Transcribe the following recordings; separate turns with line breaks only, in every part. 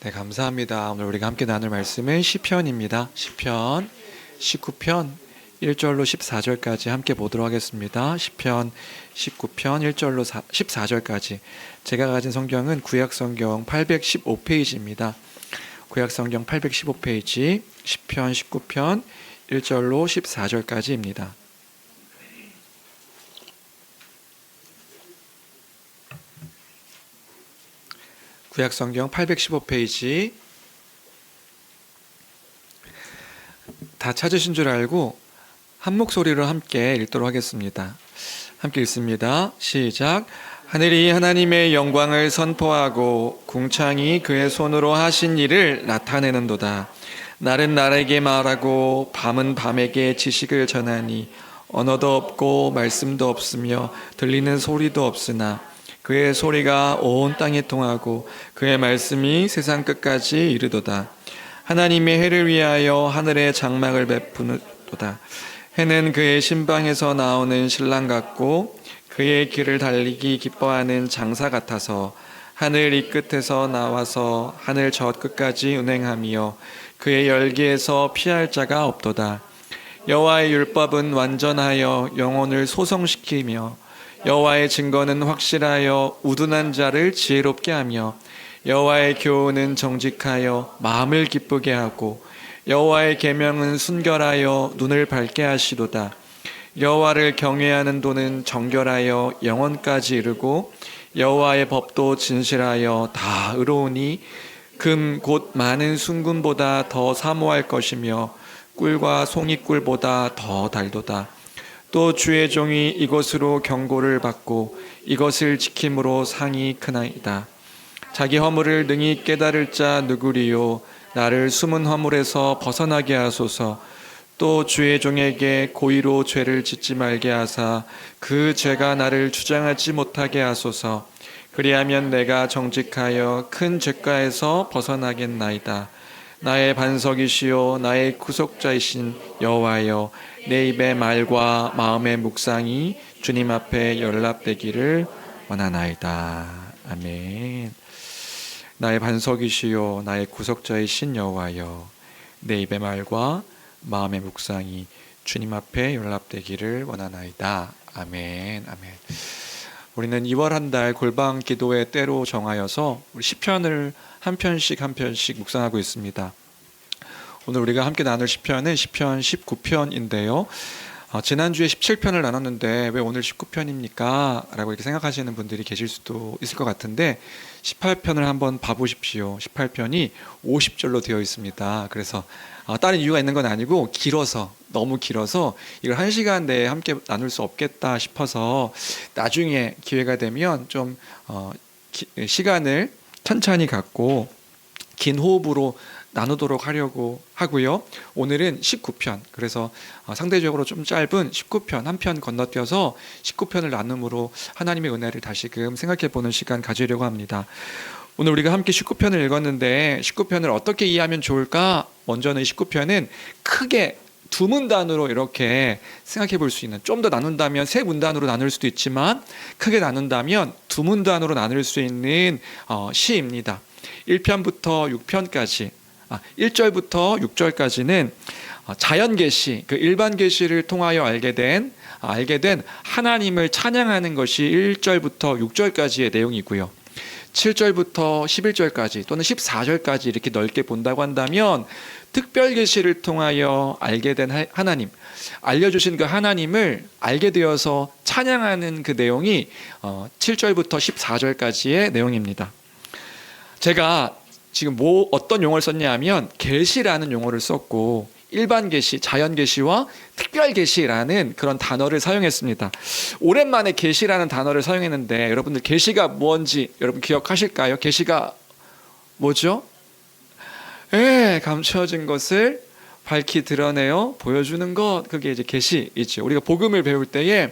네, 감사합니다. 오늘 우리가 함께 나눌 말씀은 시편입니다. 시편 19편 1절로 14절까지 함께 보도록 하겠습니다. 시편 19편 1절로 14절까지. 제가 가진 성경은 구약성경 815페이지입니다. 구약성경 815페이지 시편 19편 1절로 14절까지입니다. 구약성경 815페이지 다 찾으신 줄 알고 한 목소리로 함께 읽도록 하겠습니다. 함께 읽습니다. 시작. 하늘이 하나님의 영광을 선포하고 궁창이 그의 손으로 하신 일을 나타내는도다. 날은 날에게 말하고 밤은 밤에게 지식을 전하니 언어도 없고 말씀도 없으며 들리는 소리도 없으나 그의 소리가 온 땅에 통하고 그의 말씀이 세상 끝까지 이르도다. 하나님의 해를 위하여 하늘에 장막을 베푸도다. 해는 그의 신방에서 나오는 신랑 같고 그의 길을 달리기 기뻐하는 장사 같아서 하늘 이 끝에서 나와서 하늘 저 끝까지 운행하며 그의 열기에서 피할 자가 없도다. 여호와의 율법은 완전하여 영혼을 소성시키며 여호와의 증거는 확실하여 우둔한 자를 지혜롭게 하며 여호와의 교훈은 정직하여 마음을 기쁘게 하고 여호와의 계명은 순결하여 눈을 밝게 하시도다. 여호와를 경외하는 도는 정결하여 영원까지 이르고 여호와의 법도 진실하여 다 의로우니 금 곧 많은 순금보다 더 사모할 것이며 꿀과 송이꿀보다 더 달도다. 또 주의 종이 이것으로 경고를 받고 이것을 지킴으로 상이 크나이다. 자기 허물을 능히 깨달을 자 누구리요. 나를 숨은 허물에서 벗어나게 하소서. 또 주의 종에게 고의로 죄를 짓지 말게 하사 그 죄가 나를 주장하지 못하게 하소서. 그리하면 내가 정직하여 큰 죄가에서 벗어나겠나이다. 나의 반석이시요 나의 구속자이신 여호와여, 내 입의 말과 마음의 묵상이 주님 앞에 연락되기를 원하나이다. 아멘. 나의 반석이시요 나의 구속자이신 여호와여, 내 입의 말과 마음의 묵상이 주님 앞에 연락되기를 원하나이다. 아멘. 아멘. 우리는 2월 한 달 골방 기도의 때로 정하여서 우리 시편을 한 편씩 묵상하고 있습니다. 오늘 우리가 함께 나눌 시편은 시편 19편인데요. 지난주에 17편을 나눴는데 왜 오늘 19편입니까? 라고 이렇게 생각하시는 분들이 계실 수도 있을 것 같은데 18편을 한번 봐보십시오. 18편이 50절로 되어 있습니다. 그래서 다른 이유가 있는 건 아니고 너무 길어서 이걸 1시간 내에 함께 나눌 수 없겠다 싶어서 나중에 기회가 되면 좀 시간을 천천히 갖고 긴 호흡으로 나누도록 하려고 하고요. 오늘은 19편, 그래서 상대적으로 좀 짧은 19편 한 편 건너뛰어서 19편을 나눔으로 하나님의 은혜를 다시금 생각해보는 시간 가지려고 합니다. 오늘 우리가 함께 19편을 읽었는데 19편을 어떻게 이해하면 좋을까? 먼저는 19편은 크게 두 문단으로 이렇게 생각해 볼 수 있는, 좀 더 나눈다면 세 문단으로 나눌 수도 있지만 크게 나눈다면 두 문단으로 나눌 수 있는 시입니다. 1편부터 6편까지 1절부터 6절까지는 자연 계시, 그 일반 계시를 통하여 알게 된 하나님을 찬양하는 것이 1절부터 6절까지의 내용이고요. 7절부터 11절까지 또는 14절까지 이렇게 넓게 본다고 한다면 특별 계시를 통하여 알게 된 하나님, 알려주신 그 하나님을 알게 되어서 찬양하는 그 내용이 7절부터 14절까지의 내용입니다. 제가 지금 어떤 용어를 썼냐 하면 계시라는 용어를 썼고 일반 계시, 자연 계시와 특별 계시라는 그런 단어를 사용했습니다. 오랜만에 계시라는 단어를 사용했는데 여러분들 계시가 뭔지 여러분 기억하실까요? 계시가 뭐죠? 감춰진 것을 밝히 드러내어 보여주는 것, 그게 이제 계시이죠. 우리가 복음을 배울 때에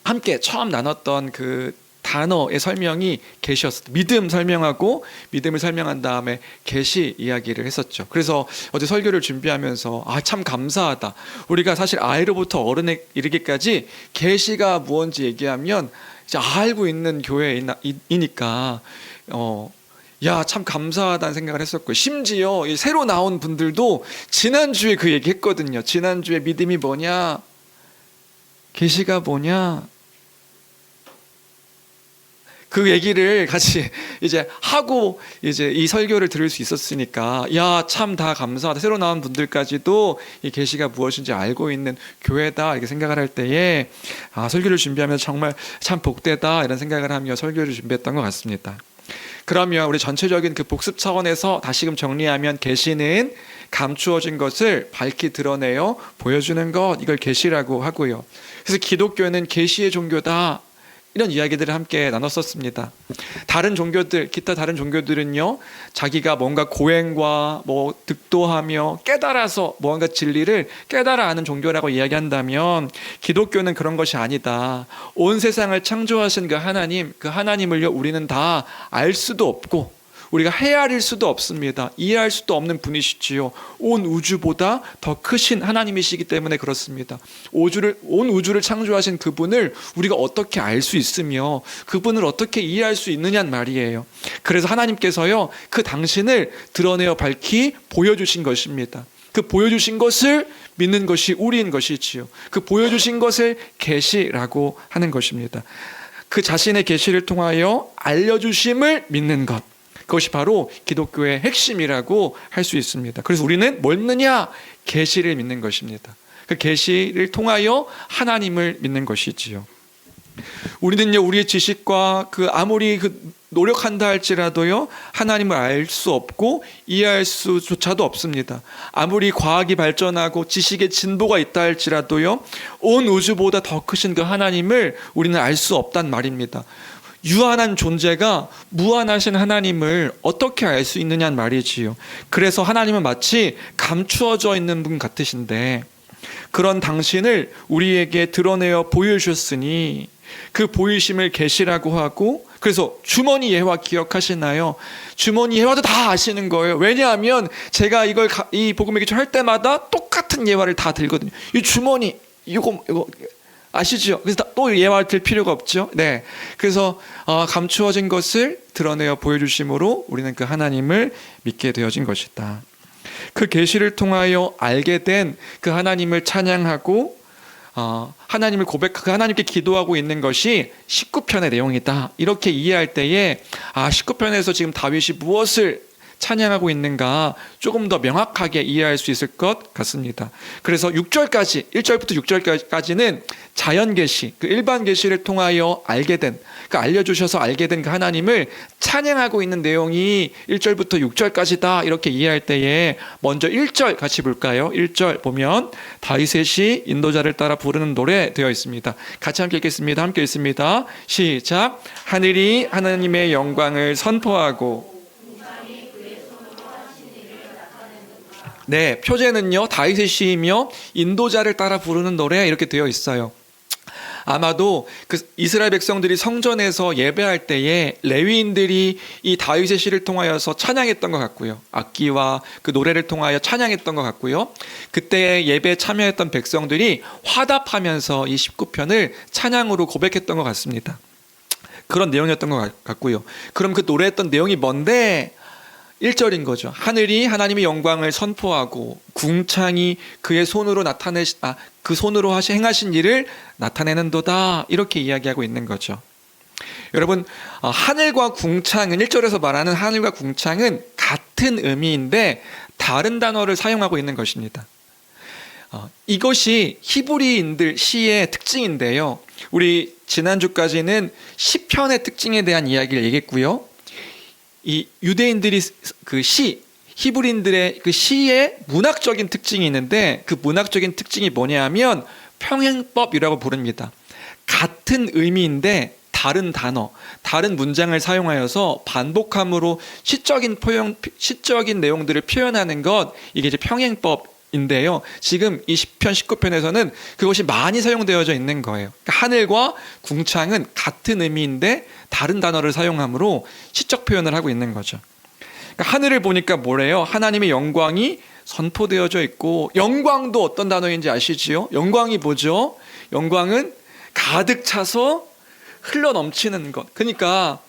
함께 처음 나눴던 그 단어의 설명이 계시였어요. 믿음 설명하고 믿음을 설명한 다음에 계시 이야기를 했었죠. 그래서 어제 설교를 준비하면서 참 감사하다. 우리가 사실 아이로부터 어른에 이르기까지 계시가 무엇인지 얘기하면 이제 알고 있는 교회이니까 야, 참 감사하다는 생각을 했었고, 심지어 이 새로 나온 분들도 지난주에 그 얘기 했거든요. 지난주에 믿음이 뭐냐? 계시가 뭐냐? 그 얘기를 같이 이제 하고 이제 이 설교를 들을 수 있었으니까, 야, 참 다 감사하다. 새로 나온 분들까지도 이 계시가 무엇인지 알고 있는 교회다, 이렇게 생각을 할 때에, 설교를 준비하면서 정말 참 복되다, 이런 생각을 하며 설교를 준비했던 것 같습니다. 그러면 우리 전체적인 그 복습 차원에서 다시금 정리하면, 계시는 감추어진 것을 밝히 드러내어 보여주는 것, 이걸 계시라고 하고요. 그래서 기독교는 계시의 종교다, 이런 이야기들을 함께 나눴었습니다. 다른 종교들, 기타 다른 종교들은요, 자기가 뭔가 고행과 뭐 득도하며 깨달아서 뭔가 진리를 깨달아 아는 종교라고 이야기한다면, 기독교는 그런 것이 아니다. 온 세상을 창조하신 그 하나님을요, 우리는 다 알 수도 없고 우리가 헤아릴 수도 없습니다. 이해할 수도 없는 분이시지요. 온 우주보다 더 크신 하나님이시기 때문에 그렇습니다. 온 우주를 창조하신 그분을 우리가 어떻게 알 수 있으며 그분을 어떻게 이해할 수 있느냐는 말이에요. 그래서 하나님께서요, 그 당신을 드러내어 밝히 보여주신 것입니다. 그 보여주신 것을 믿는 것이 우리인 것이지요. 그 보여주신 것을 계시라고 하는 것입니다. 그 자신의 계시를 통하여 알려주심을 믿는 것, 그것이 바로 기독교의 핵심이라고 할 수 있습니다. 그래서 우리는 뭘 믿느냐? 계시를 믿는 것입니다. 그 계시를 통하여 하나님을 믿는 것이지요. 우리는요, 우리의 지식과 아무리 노력한다 할지라도요, 하나님을 알 수 없고 이해할 수조차도 없습니다. 아무리 과학이 발전하고 지식의 진보가 있다 할지라도요, 온 우주보다 더 크신 그 하나님을 우리는 알 수 없단 말입니다. 유한한 존재가 무한하신 하나님을 어떻게 알 수 있느냐는 말이지요. 그래서 하나님은 마치 감추어져 있는 분 같으신데, 그런 당신을 우리에게 드러내어 보여주셨으니 그 보이심을 계시라고 하고, 그래서 주머니 예화 기억하시나요? 주머니 예화도 다 아시는 거예요. 왜냐하면 제가 이 복음 얘기 할 때마다 똑같은 예화를 다 들거든요. 이 주머니 이거 아시죠? 그래서 또 예화를 들 필요가 없죠. 네. 그래서 감추어진 것을 드러내어 보여주심으로 우리는 그 하나님을 믿게 되어진 것이다. 그 계시를 통하여 알게 된 그 하나님을 찬양하고 하나님을 그 하나님께 기도하고 있는 것이 19편의 내용이다, 이렇게 이해할 때에 19편에서 지금 다윗이 무엇을 찬양하고 있는가 조금 더 명확하게 이해할 수 있을 것 같습니다. 그래서 1절부터 6절까지는 자연 계시, 그 일반 계시를 통하여 알게 된, 알려주셔서 알게 된 그 하나님을 찬양하고 있는 내용이 1절부터 6절까지다, 이렇게 이해할 때에 먼저 1절 같이 볼까요? 1절 보면 다윗의 시, 인도자를 따라 부르는 노래 되어 있습니다. 같이 함께 읽겠습니다. 함께 읽습니다. 시작. 하늘이 하나님의 영광을 선포하고. 네, 표제는요, 다윗의 시이며 인도자를 따라 부르는 노래, 이렇게 되어 있어요. 아마도 그 이스라엘 백성들이 성전에서 예배할 때에 레위인들이 이 다윗의 시를 통하여서 찬양했던 것 같고요. 악기와 그 노래를 통하여 찬양했던 것 같고요. 그때 예배에 참여했던 백성들이 화답하면서 이 19편을 찬양으로 고백했던 것 같습니다. 그런 내용이었던 것 같고요. 그럼 그 노래했던 내용이 뭔데? 1절인 거죠. 하늘이 하나님의 영광을 선포하고 궁창이 그의 손으로 그 손으로 행하신 일을 나타내는도다, 이렇게 이야기하고 있는 거죠. 여러분, 하늘과 궁창은, 1절에서 말하는 하늘과 궁창은 같은 의미인데 다른 단어를 사용하고 있는 것입니다. 이것이 히브리인들 시의 특징인데요, 우리 지난주까지는 시편의 특징에 대한 이야기를 얘기했고요. 이 유대인들이 히브리인들의 그 시의 문학적인 특징이 있는데, 그 문학적인 특징이 뭐냐면 평행법이라고 부릅니다. 같은 의미인데 다른 단어, 다른 문장을 사용하여서 반복함으로 시적인 내용들을 표현하는 것, 이게 이제 평행법인데요. 지금 이 10편, 19편에서는 그것이 많이 사용되어져 있는 거예요. 그러니까 하늘과 궁창은 같은 의미인데 다른 단어를 사용함으로 시적 표현을 하고 있는 거죠. 그러니까 하늘을 보니까 뭐래요? 하나님의 영광이 선포되어져 있고, 영광도 어떤 단어인지 아시지요? 영광이 뭐죠? 영광은 가득 차서 흘러 넘치는 것. 그러니까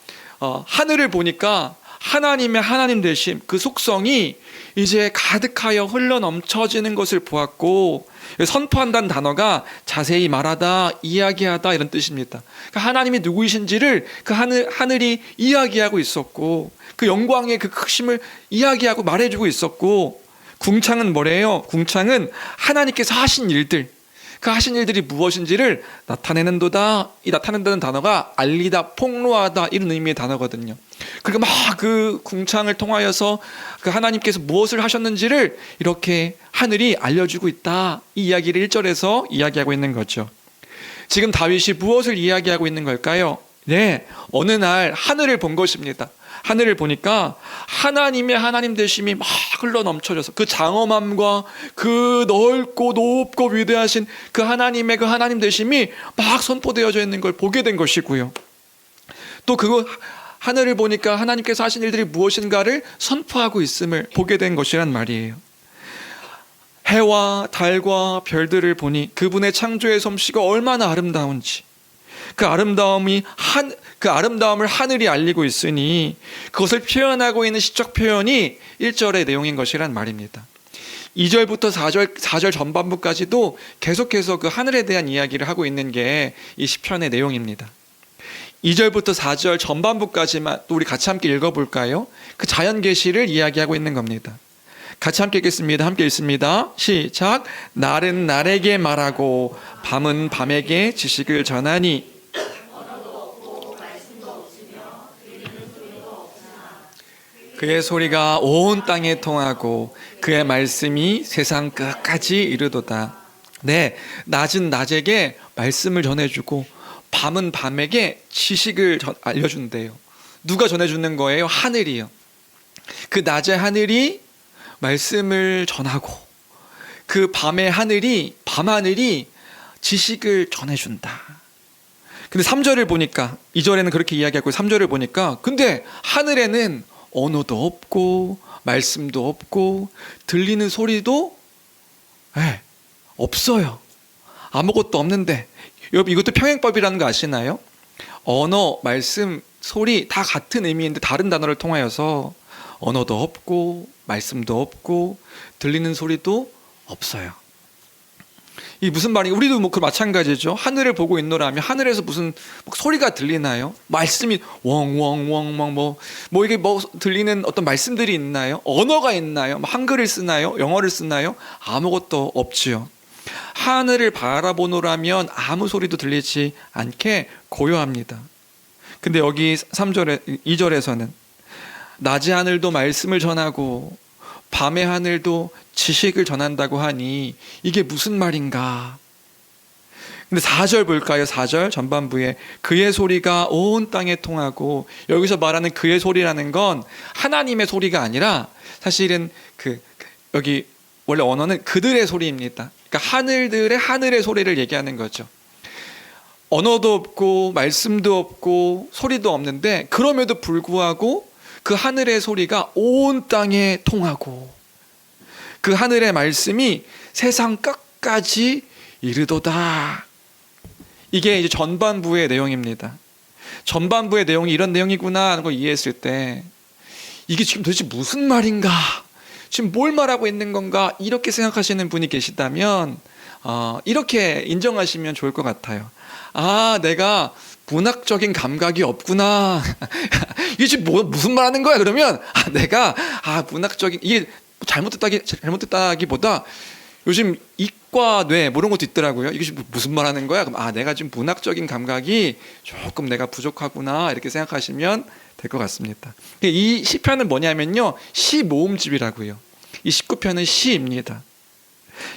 하늘을 보니까 하나님의 하나님 되심, 그 속성이 이제 가득하여 흘러 넘쳐지는 것을 보았고, 선포한다는 단어가 자세히 말하다, 이야기하다 이런 뜻입니다. 그러니까 하나님이 누구이신지를 그 하늘이 이야기하고 있었고, 그 영광의 그 크심을 이야기하고 말해주고 있었고, 궁창은 뭐래요? 궁창은 하나님께서 하신 일들, 그 하신 일들이 무엇인지를 나타내는도다. 이 나타낸다는 단어가 알리다, 폭로하다 이런 의미의 단어거든요. 그러니까 막 그 궁창을 통하여서 그 하나님께서 무엇을 하셨는지를 이렇게 하늘이 알려주고 있다. 이 이야기를 1절에서 이야기하고 있는 거죠. 지금 다윗이 무엇을 이야기하고 있는 걸까요? 네, 어느 날 하늘을 본 것입니다. 하늘을 보니까 하나님의 하나님 되심이 막 흘러 넘쳐져서 그 장엄함과 그 넓고 높고 위대하신 그 하나님의 그 하나님 되심이 막 선포되어져 있는 걸 보게 된 것이고요. 또 그 하늘을 보니까 하나님께서 하신 일들이 무엇인가를 선포하고 있음을 보게 된 것이란 말이에요. 해와 달과 별들을 보니 그분의 창조의 솜씨가 얼마나 아름다운지, 그 아름다움을 하늘이 알리고 있으니 그것을 표현하고 있는 시적 표현이 1절의 내용인 것이란 말입니다. 2절부터 4절 전반부까지도 계속해서 그 하늘에 대한 이야기를 하고 있는 게 이 시편의 내용입니다. 2절부터 4절 전반부까지만 또 우리 같이 함께 읽어볼까요? 그 자연 계시를 이야기하고 있는 겁니다. 같이 함께 읽겠습니다. 함께 읽습니다. 시작. 날은 날에게 말하고 밤은 밤에게 지식을 전하니 그의 소리가 온 땅에 통하고 그의 말씀이 세상 끝까지 이르도다. 네, 낮은 낮에게 말씀을 전해주고 밤은 밤에게 지식을 알려준대요. 누가 전해주는 거예요? 하늘이요. 그 낮의 하늘이 말씀을 전하고 그 밤의 하늘이, 밤하늘이 지식을 전해준다. 근데 3절을 보니까, 2절에는 그렇게 이야기하고 3절을 보니까 근데 하늘에는 언어도 없고 말씀도 없고 들리는 소리도 없어요. 아무것도 없는데, 여러분 이것도 평행법이라는 거 아시나요? 언어, 말씀, 소리 다 같은 의미인데 다른 단어를 통하여서 언어도 없고 말씀도 없고 들리는 소리도 없어요. 이 무슨 말인가? 우리도 뭐 그 마찬가지죠. 하늘을 보고 있노라면 하늘에서 무슨 소리가 들리나요? 말씀이 웡웡웡웡 뭐 이게 뭐 들리는 어떤 말씀들이 있나요? 언어가 있나요? 뭐 한글을 쓰나요? 영어를 쓰나요? 아무것도 없지요. 하늘을 바라보노라면 아무 소리도 들리지 않게 고요합니다. 근데 여기 3절에 2절에서는 낮의 하늘도 말씀을 전하고 밤의 하늘도 지식을 전한다고 하니 이게 무슨 말인가? 근데 4절 볼까요? 4절 전반부에 그의 소리가 온 땅에 통하고, 여기서 말하는 그의 소리라는 건 하나님의 소리가 아니라 사실은 여기 원래 언어는 그들의 소리입니다. 그러니까 하늘의 소리를 얘기하는 거죠. 언어도 없고 말씀도 없고 소리도 없는데 그럼에도 불구하고 그 하늘의 소리가 온 땅에 통하고 그 하늘의 말씀이 세상 끝까지 이르도다. 이게 이제 전반부의 내용입니다. 전반부의 내용이 이런 내용이구나 하는 걸 이해했을 때 이게 지금 도대체 무슨 말인가? 지금 뭘 말하고 있는 건가? 이렇게 생각하시는 분이 계시다면 이렇게 인정하시면 좋을 것 같아요. 아, 내가 문학적인 감각이 없구나. 이게 지금 무슨 말 하는 거야? 그러면 내가 문학적인, 이게 잘못됐다기보다 요즘 이과 뇌 뭐 이런 것도 있더라고요. 이게 지금 무슨 말 하는 거야? 그럼 내가 지금 문학적인 감각이 조금 내가 부족하구나 이렇게 생각하시면 될 것 같습니다. 이 시편은 뭐냐면요, 시 모음집이라고요. 이 19편은 시입니다.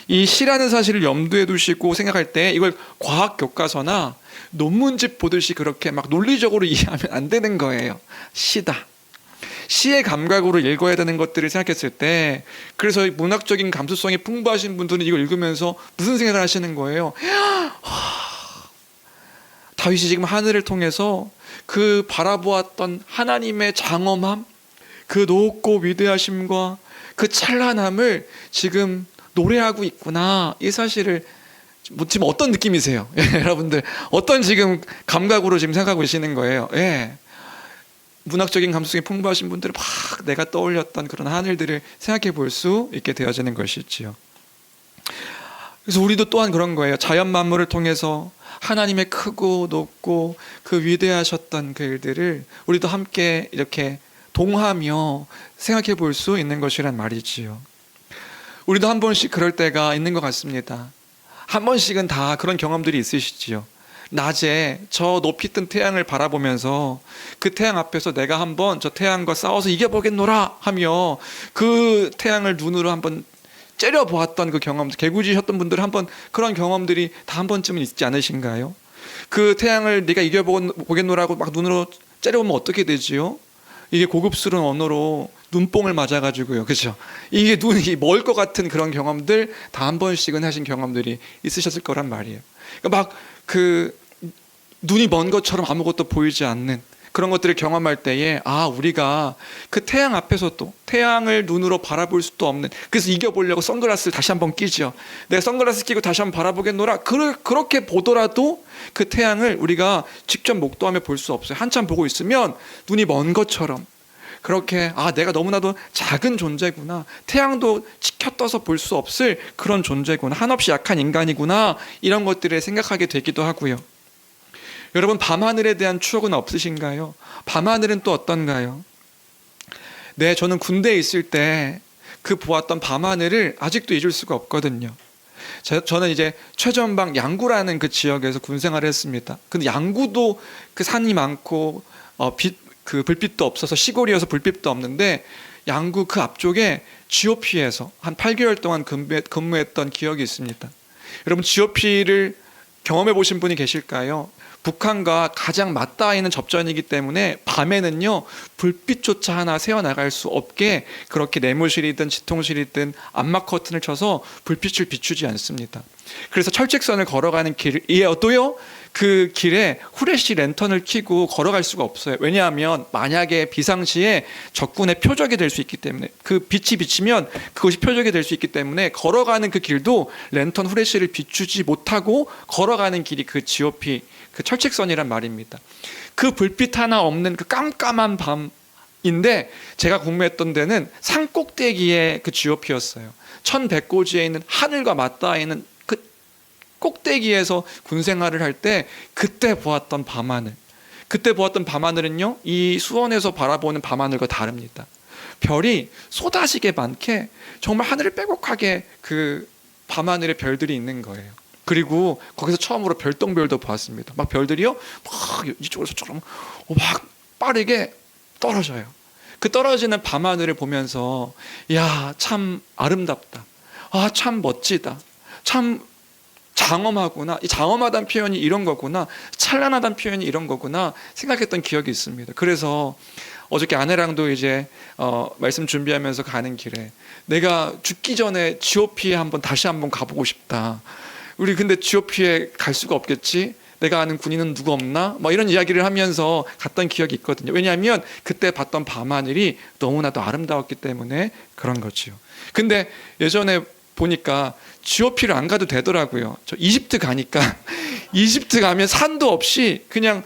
이 시라는 사실을 염두에 두시고 생각할 때 이걸 과학 교과서나 논문집 보듯이 그렇게 막 논리적으로 이해하면 안 되는 거예요. 시다. 시의 감각으로 읽어야 되는 것들을 생각했을 때, 그래서 문학적인 감수성이 풍부하신 분들은 이걸 읽으면서 무슨 생각을 하시는 거예요? 다윗이 지금 하늘을 통해서 그 바라보았던 하나님의 장엄함, 그 높고 위대하심과 그 찬란함을 지금 노래하고 있구나. 이 사실을 지금 어떤 느낌이세요? 여러분들 어떤 지금 감각으로 지금 생각하고 계시는 거예요? 예. 문학적인 감수성이 풍부하신 분들은 막 내가 떠올렸던 그런 하늘들을 생각해 볼 수 있게 되어지는 것이지요. 그래서 우리도 또한 그런 거예요. 자연 만물을 통해서 하나님의 크고 높고 그 위대하셨던 그 일들을 우리도 함께 이렇게 동하며 생각해 볼 수 있는 것이란 말이지요. 우리도 한 번씩 그럴 때가 있는 것 같습니다. 한 번씩은 다 그런 경험들이 있으시지요. 낮에 저 높이 뜬 태양을 바라보면서 그 태양 앞에서 내가 한번 저 태양과 싸워서 이겨보겠노라 하며 그 태양을 눈으로 한번 째려보았던 그 경험, 개구지셨던 분들 한번 그런 경험들이 다 한 번쯤은 있지 않으신가요? 그 태양을 네가 이겨보겠노라고 막 눈으로 째려보면 어떻게 되지요? 이게 고급스러운 언어로 눈뽕을 맞아가지고요, 그렇죠? 이게 눈이 멀 것 같은 그런 경험들 다 한 번씩은 하신 경험들이 있으셨을 거란 말이에요. 그러니까 막 그 눈이 먼 것처럼 아무것도 보이지 않는 그런 것들을 경험할 때에 우리가 그 태양 앞에서도 태양을 눈으로 바라볼 수도 없는, 그래서 이겨보려고 선글라스를 다시 한번 끼죠. 내가 선글라스 끼고 다시 한번 바라보겠노라. 그렇게 보더라도 그 태양을 우리가 직접 목도하며 볼 수 없어요. 한참 보고 있으면 눈이 먼 것처럼 그렇게 내가 너무나도 작은 존재구나, 태양도 치켜 떠서 볼 수 없을 그런 존재구나, 한없이 약한 인간이구나, 이런 것들을 생각하게 되기도 하고요. 여러분, 밤하늘에 대한 추억은 없으신가요? 밤하늘은 또 어떤가요? 네, 저는 군대에 있을 때 그 보았던 밤하늘을 아직도 잊을 수가 없거든요. 저는 이제 최전방 양구라는 그 지역에서 군생활을 했습니다. 근데 양구도 그 산이 많고 그 불빛도 없어서 시골이어서 불빛도 없는데, 양구 그 앞쪽에 GOP에서 한 8개월 동안 근무했던 기억이 있습니다. 여러분, GOP를 경험해 보신 분이 계실까요? 북한과 가장 맞닿아 있는 접전이기 때문에 밤에는요, 불빛조차 하나 새어나갈 수 없게 그렇게 내무실이든 지통실이든 암막 커튼을 쳐서 불빛을 비추지 않습니다. 그래서 철책선을 걸어가는 길에도요, 그 길에 후레쉬 랜턴을 켜고 걸어갈 수가 없어요. 왜냐하면 만약에 비상시에 적군의 표적이 될 수 있기 때문에, 그 빛이 비치면 그것이 표적이 될 수 있기 때문에 걸어가는 그 길도 랜턴 후레쉬를 비추지 못하고 걸어가는 길이 그 GOP, 그 철책선이란 말입니다. 그 불빛 하나 없는 그 깜깜한 밤인데, 제가 근무했던 데는 산 꼭대기에 그 GOP였어요. 1100고지에 있는 하늘과 맞닿아 있는 그 꼭대기에서 군생활을 할 때 그때 보았던 밤하늘, 그때 보았던 밤하늘은요, 이 수원에서 바라보는 밤하늘과 다릅니다. 별이 쏟아지게 많게 정말 하늘을 빼곡하게 그 밤하늘에 별들이 있는 거예요. 그리고 거기서 처음으로 별똥별도 보았습니다. 막 별들이요, 막 이쪽으로 저쪽으로 막 빠르게 떨어져요. 그 떨어지는 밤하늘을 보면서, 야, 참 아름답다, 참 멋지다, 참 장엄하구나, 이 장엄하다는 표현이 이런 거구나, 찬란하다는 표현이 이런 거구나 생각했던 기억이 있습니다. 그래서 어저께 아내랑도 이제 말씀 준비하면서 가는 길에, 내가 죽기 전에 GOP에 다시 한번 가보고 싶다. 우리 근데 GOP에 갈 수가 없겠지? 내가 아는 군인은 누구 없나? 이런 이야기를 하면서 갔던 기억이 있거든요. 왜냐하면 그때 봤던 밤하늘이 너무나도 아름다웠기 때문에 그런 거지요. 근데 예전에 보니까 GOP를 안 가도 되더라고요. 저 이집트 가니까 이집트 가면 산도 없이 그냥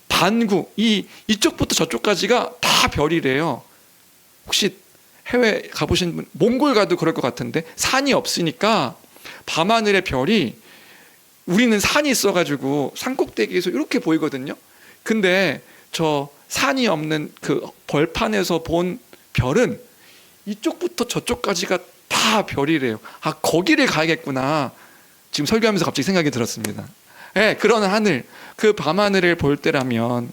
반구, 이쪽부터 저쪽까지가 다 별이래요. 혹시 해외 가보신 분, 몽골 가도 그럴 것 같은데 산이 없으니까 밤하늘의 별이, 우리는 산이 있어가지고 산꼭대기에서 이렇게 보이거든요. 근데 저 산이 없는 그 벌판에서 본 별은 이쪽부터 저쪽까지가 다 별이래요. 거기를 가야겠구나, 지금 설교하면서 갑자기 생각이 들었습니다. 네, 그런 하늘, 그 밤하늘을 볼 때라면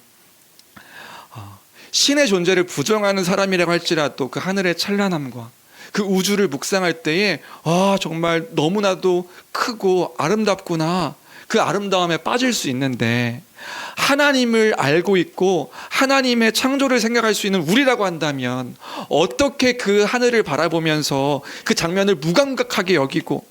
신의 존재를 부정하는 사람이라고 할지라도 그 하늘의 찬란함과 그 우주를 묵상할 때에 정말 너무나도 크고 아름답구나, 그 아름다움에 빠질 수 있는데, 하나님을 알고 있고 하나님의 창조를 생각할 수 있는 우리라고 한다면 어떻게 그 하늘을 바라보면서 그 장면을 무감각하게 여기고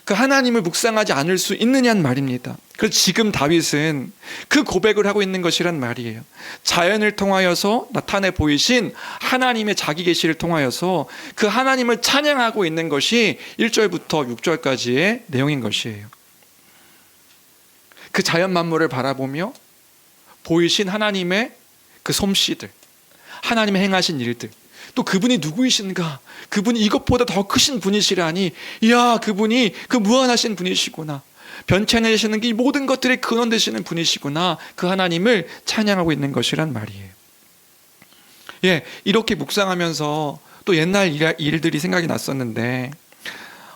그 하나님을 묵상하지 않을 수 있느냐는 말입니다. 그래서 지금 다윗은 그 고백을 하고 있는 것이란 말이에요. 자연을 통하여서 나타내 보이신 하나님의 자기 계시를 통하여서 그 하나님을 찬양하고 있는 것이 1절부터 6절까지의 내용인 것이에요. 그 자연 만물을 바라보며 보이신 하나님의 그 솜씨들, 하나님의 행하신 일들, 또 그분이 누구이신가, 그분이 이것보다 더 크신 분이시라니, 이야, 그분이 그 무한하신 분이시구나, 변천하시는 이 모든 것들의 근원 되시는 분이시구나, 그 하나님을 찬양하고 있는 것이란 말이에요. 예, 이렇게 묵상하면서 또 옛날 일들이 생각이 났었는데,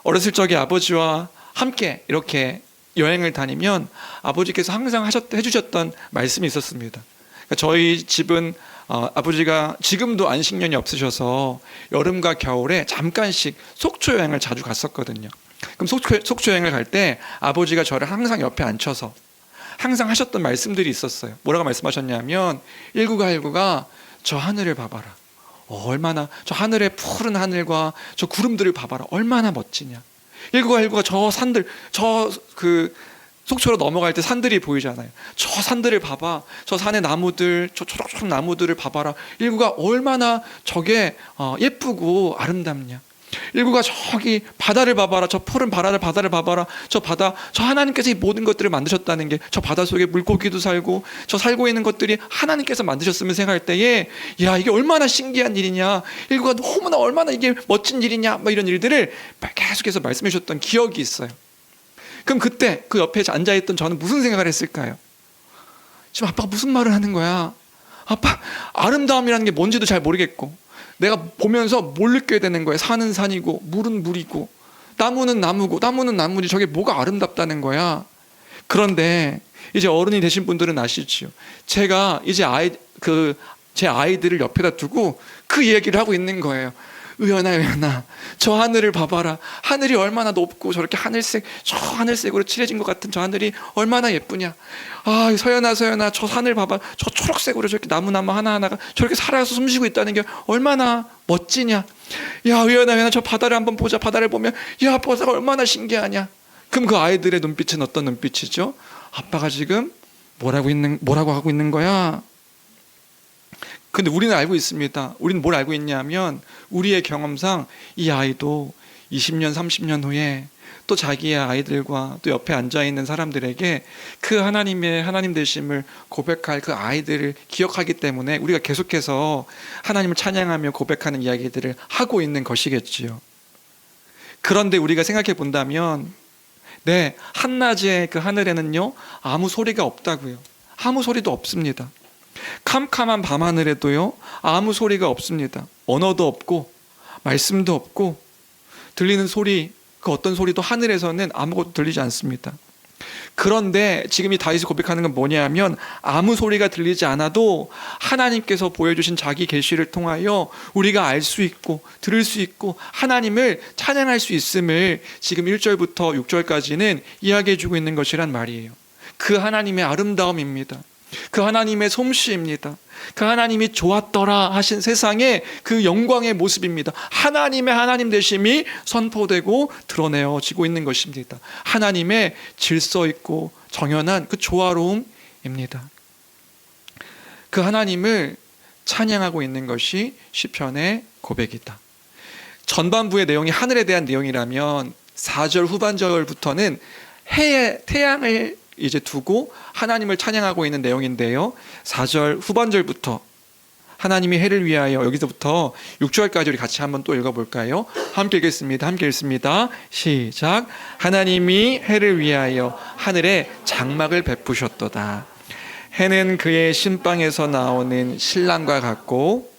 어렸을 적에 아버지와 함께 이렇게 여행을 다니면 아버지께서 항상 해주셨던 말씀이 있었습니다. 그러니까 저희 집은 아버지가 지금도 안식년이 없으셔서 여름과 겨울에 잠깐씩 속초 여행을 자주 갔었거든요. 그럼 속초 여행을 갈 때 아버지가 저를 항상 옆에 앉혀서 항상 하셨던 말씀들이 있었어요. 뭐라고 말씀하셨냐면, 19가 저 하늘을 봐봐라. 얼마나, 저 하늘의 푸른 하늘과 저 구름들을 봐봐라. 얼마나 멋지냐. 19가 저 산들, 속초로 넘어갈 때 산들이 보이잖아요. 저 산들을 봐봐. 저 산의 나무들, 저 초록초록 나무들을 봐봐라. 19가 얼마나 저게 예쁘고 아름답냐. 19가 저기 바다를 봐봐라. 저 푸른 바다를 봐봐라. 저 바다, 저 하나님께서 이 모든 것들을 만드셨다는 게, 저 바다 속에 물고기도 살고 저 살고 있는 것들이 하나님께서 만드셨으면 생각할 때에, 야, 이게 얼마나 신기한 일이냐. 19가 너무나 얼마나 이게 멋진 일이냐. 막 이런 일들을 계속해서 말씀해 주셨던 기억이 있어요. 그럼 그때 그 옆에 앉아있던 저는 무슨 생각을 했을까요? 지금 아빠가 무슨 말을 하는 거야? 아빠, 아름다움이라는 게 뭔지도 잘 모르겠고, 내가 보면서 뭘 느껴야 되는 거야? 산은 산이고 물은 물이고 나무는 나무고 나무는 나무지, 저게 뭐가 아름답다는 거야? 그런데 이제 어른이 되신 분들은 아시지요. 제가 이제 제 아이들을 옆에다 두고 그 얘기를 하고 있는 거예요. 의연아, 저 하늘을 봐봐라. 하늘이 얼마나 높고 저렇게 저 하늘색으로 칠해진 것 같은 저 하늘이 얼마나 예쁘냐. 아, 서연아, 저 하늘 봐봐. 저 초록색으로 저렇게 나무 하나하나가 저렇게 살아서 숨쉬고 있다는 게 얼마나 멋지냐. 야, 의연아, 저 바다를 한번 보자. 바다를 보면, 야, 바다가 얼마나 신기하냐. 그럼 그 아이들의 눈빛은 어떤 눈빛이죠? 아빠가 지금 뭐라고 하고 있는 거야? 근데 우리는 알고 있습니다. 우리는 뭘 알고 있냐면, 우리의 경험상 이 아이도 20년, 30년 후에 또 자기의 아이들과 또 옆에 앉아있는 사람들에게 그 하나님 되심을 고백할 그 아이들을 기억하기 때문에 우리가 계속해서 하나님을 찬양하며 고백하는 이야기들을 하고 있는 것이겠지요. 그런데 우리가 생각해 본다면, 네, 한낮에 그 하늘에는요, 아무 소리가 없다고요. 아무 소리도 없습니다. 캄캄한 밤하늘에도요, 아무 소리가 없습니다. 언어도 없고 말씀도 없고 들리는 소리, 그 어떤 소리도 하늘에서는 아무것도 들리지 않습니다. 그런데 지금 이 다윗이 고백하는 건 뭐냐면, 아무 소리가 들리지 않아도 하나님께서 보여주신 자기 계시를 통하여 우리가 알 수 있고 들을 수 있고 하나님을 찬양할 수 있음을 지금 1절부터 6절까지는 이야기해 주고 있는 것이란 말이에요. 그 하나님의 아름다움입니다. 그 하나님의 솜씨입니다. 그 하나님이 좋았더라 하신 세상의 그 영광의 모습입니다. 하나님의 하나님 되심이 선포되고 드러내어지고 있는 것입니다. 하나님의 질서 있고 정연한 그 조화로움입니다. 그 하나님을 찬양하고 있는 것이 시편의 고백이다. 전반부의 내용이 하늘에 대한 내용이라면 4절 후반절부터는 태양을 이제 두고 하나님을 찬양하고 있는 내용인데요, 4절 후반절부터 하나님이 해를 위하여, 여기서부터 6절까지 우리 같이 한번 또 읽어볼까요? 함께 읽습니다. 시작. 하나님이 해를 위하여 하늘에 장막을 베푸셨도다. 해는 그의 신방에서 나오는 신랑과 같고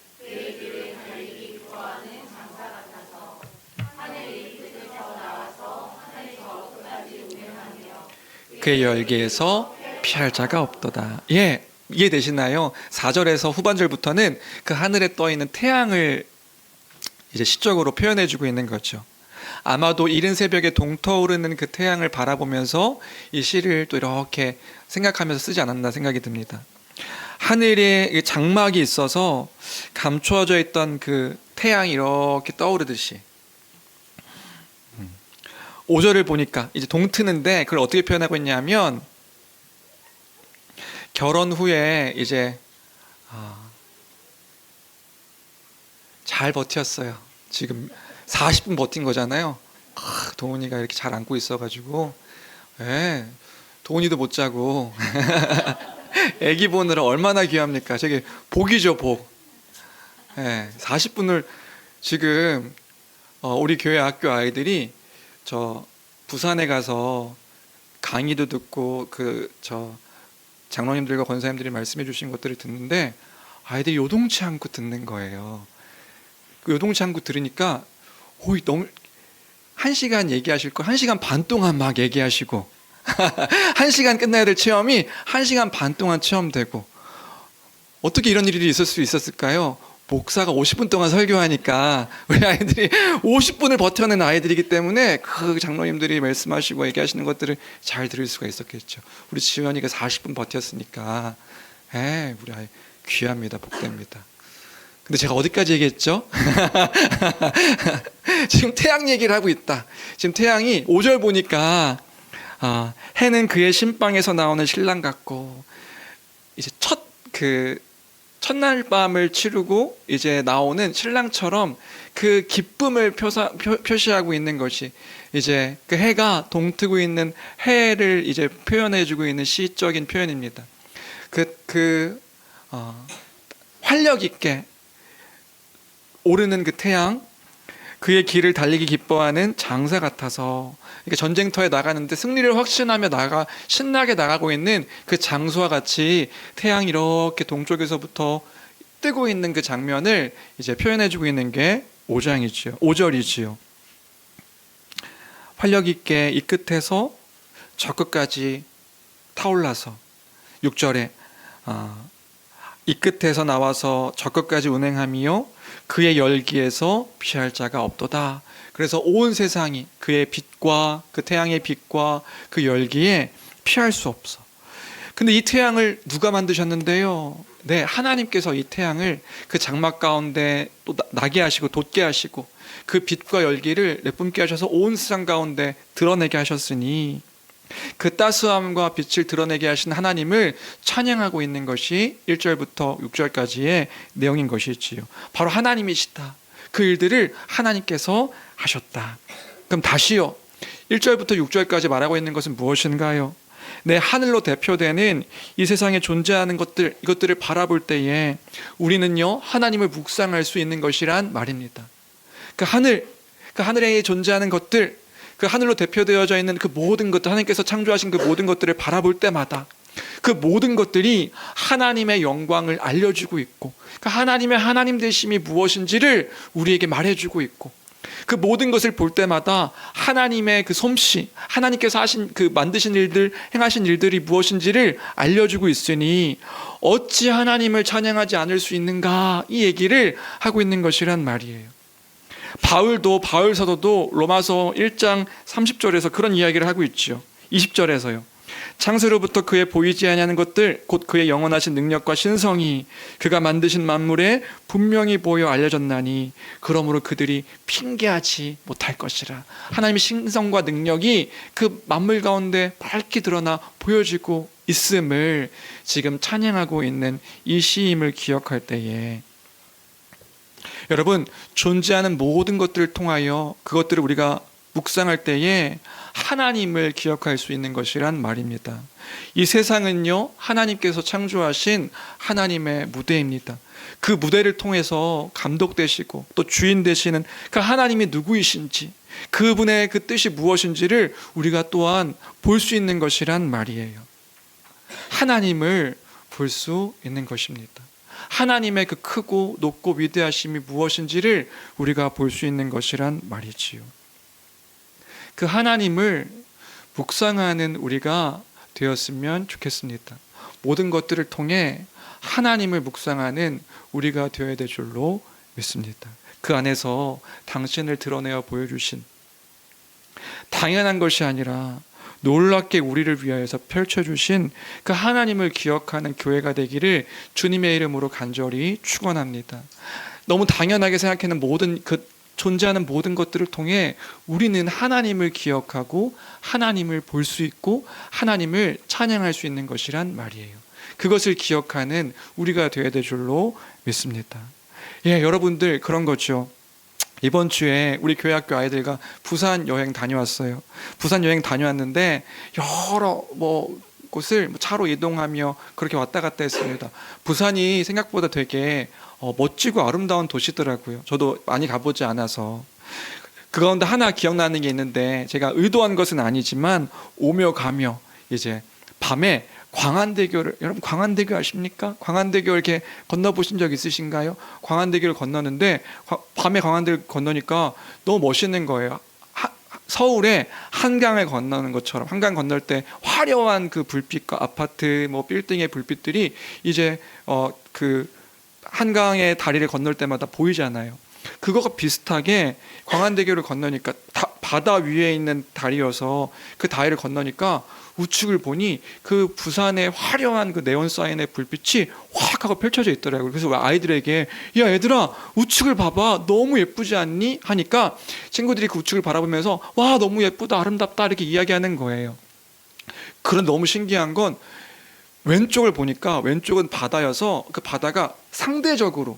그의 열기에서 피할 자가 없도다. 예, 이해되시나요? 4절에서 후반절부터는 그 하늘에 떠 있는 태양을 이제 시적으로 표현해주고 있는 거죠. 아마도 이른 새벽에 동터오르는 그 태양을 바라보면서 이 시를 또 이렇게 생각하면서 쓰지 않았나 생각이 듭니다. 하늘에 장막이 있어서 감추어져 있던 그 태양이 이렇게 떠오르듯이, 5절을 보니까 이제 동트는데 그걸 어떻게 표현하고 있냐면, 결혼 후에 이제 잘 버텼어요. 지금 40분 버틴 거잖아요. 도훈이가 이렇게 잘 안고 있어가지고, 예, 도훈이도 못 자고 애기 보느라 얼마나 귀합니까? 저게 복이죠, 복. 예, 40분을 지금 우리 교회 학교 아이들이 저 부산에 가서 강의도 듣고 저 장로님들과 권사님들이 말씀해 주신 것들을 듣는데 아이들이 요동치 않고 듣는 거예요. 그 요동치 않고 들으니까 너무 1시간 얘기하실 거 1시간 반 동안 막 얘기하시고 1시간 끝나야 될 체험이 1시간 반 동안 체험되고 어떻게 이런 일이 있을 수 있었을까요? 목사가 50분 동안 설교하니까 우리 아이들이 50분을 버텨낸 아이들이기 때문에 그 장로님들이 말씀하시고 얘기하시는 것들을 잘 들을 수가 있었겠죠. 우리 지원이가 40분 버텼으니까 우리 아이 귀합니다. 복됩니다. 근데 제가 어디까지 얘기했죠? 지금 태양 얘기를 하고 있다. 지금 태양이 5절 보니까 해는 그의 신방에서 나오는 신랑 같고 이제 첫날 밤을 치르고 이제 나오는 신랑처럼 그 기쁨을 표시하고 있는 것이 이제 그 해가 동트고 있는 해를 이제 표현해주고 있는 시적인 표현입니다. 활력 있게 오르는 그 태양, 그의 길을 달리기 기뻐하는 장사 같아서 그러니까 전쟁터에 나가는데 승리를 확신하며 신나게 나가고 있는 그 장수와 같이 태양이 이렇게 동쪽에서부터 뜨고 있는 그 장면을 이제 표현해주고 있는 게 5절이지요. 활력 있게 이 끝에서 저 끝까지 타올라서 6절에 이 끝에서 나와서 저 끝까지 운행하며 그의 열기에서 피할 자가 없도다. 그래서 온 세상이 그의 빛과 그 태양의 빛과 그 열기에 피할 수 없어. 근데 이 태양을 누가 만드셨는데요? 네, 하나님께서 이 태양을 그 장막 가운데 또 나게 하시고 돋게 하시고 그 빛과 열기를 내뿜게 하셔서 온 세상 가운데 드러내게 하셨으니 그 따스함과 빛을 드러내게 하신 하나님을 찬양하고 있는 것이 1절부터 6절까지의 내용인 것이지요. 바로 하나님이시다. 그 일들을 하나님께서 하셨다. 그럼 다시요. 1절부터 6절까지 말하고 있는 것은 무엇인가요? 내 하늘로 대표되는 이 세상에 존재하는 것들, 이것들을 바라볼 때에 우리는요 하나님을 묵상할 수 있는 것이란 말입니다. 그 하늘에 존재하는 것들, 그 하늘로 대표되어져 있는 그 모든 것들, 하나님께서 창조하신 그 모든 것들을 바라볼 때마다 그 모든 것들이 하나님의 영광을 알려주고 있고 그 하나님의 하나님 되심이 무엇인지를 우리에게 말해주고 있고 그 모든 것을 볼 때마다 하나님의 그 솜씨, 하나님께서 하신 그 만드신 일들, 행하신 일들이 무엇인지를 알려주고 있으니 어찌 하나님을 찬양하지 않을 수 있는가, 이 얘기를 하고 있는 것이란 말이에요. 바울 사도도 로마서 1장 30절에서 그런 이야기를 하고 있죠. 20절에서요. 창세로부터 그의 보이지 아니하는 것들 곧 그의 영원하신 능력과 신성이 그가 만드신 만물에 분명히 보여 알려졌나니 그러므로 그들이 핑계하지 못할 것이라. 하나님의 신성과 능력이 그 만물 가운데 밝게 드러나 보여지고 있음을 지금 찬양하고 있는 이 시임을 기억할 때에 여러분, 존재하는 모든 것들을 통하여 그것들을 우리가 묵상할 때에 하나님을 기억할 수 있는 것이란 말입니다. 이 세상은요 하나님께서 창조하신 하나님의 무대입니다. 그 무대를 통해서 감독되시고 또 주인 되시는 그 하나님이 누구이신지, 그분의 그 뜻이 무엇인지를 우리가 또한 볼 수 있는 것이란 말이에요. 하나님을 볼 수 있는 것입니다. 하나님의 그 크고 높고 위대하심이 무엇인지를 우리가 볼 수 있는 것이란 말이지요. 그 하나님을 묵상하는 우리가 되었으면 좋겠습니다. 모든 것들을 통해 하나님을 묵상하는 우리가 되어야 될 줄로 믿습니다. 그 안에서 당신을 드러내어 보여주신 당연한 것이 아니라 놀랍게 우리를 위하여서 펼쳐주신 그 하나님을 기억하는 교회가 되기를 주님의 이름으로 간절히 축원합니다. 너무 당연하게 생각하는 존재하는 모든 것들을 통해 우리는 하나님을 기억하고 하나님을 볼 수 있고 하나님을 찬양할 수 있는 것이란 말이에요. 그것을 기억하는 우리가 되어야 될 줄로 믿습니다. 여러분들 그런 거죠. 이번 주에 우리 교회학교 아이들과 부산 여행 다녀왔어요. 부산 여행 다녀왔는데 여러 곳을 차로 이동하며 그렇게 왔다 갔다 했습니다. 부산이 생각보다 되게 멋지고 아름다운 도시더라고요. 저도 많이 가보지 않아서. 그 가운데 하나 기억나는 게 있는데, 제가 의도한 것은 아니지만 오며 가며 이제 밤에 광안대교를, 여러분 광안대교 아십니까? 광안대교 이렇게 건너보신 적 있으신가요? 광안대교를 건너는데 밤에 광안대교를 건너니까 너무 멋있는 거예요. 서울에 한강을 건너는 것처럼, 한강 건널 때 화려한 그 불빛과 아파트 뭐 빌딩의 불빛들이 이제 그 한강의 다리를 건널 때마다 보이잖아요. 그거가 비슷하게 광안대교를 건너니까 바다 위에 있는 다리여서 그 다리를 건너니까 우측을 보니 그 부산의 화려한 그 네온 사인의 불빛이 확 하고 펼쳐져 있더라고요. 그래서 아이들에게 야 얘들아 우측을 봐봐 너무 예쁘지 않니? 하니까 친구들이 그 우측을 바라보면서 와 너무 예쁘다 아름답다 이렇게 이야기하는 거예요. 그런 너무 신기한 건 왼쪽을 보니까 왼쪽은 바다여서 그 바다가 상대적으로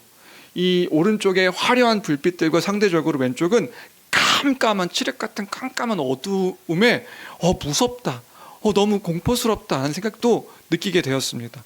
이 오른쪽에 화려한 불빛들과 상대적으로 왼쪽은 깜깜한 칠흑 같은 깜깜한 어두움에 무섭다. 너무 공포스럽다 하는 생각도 느끼게 되었습니다.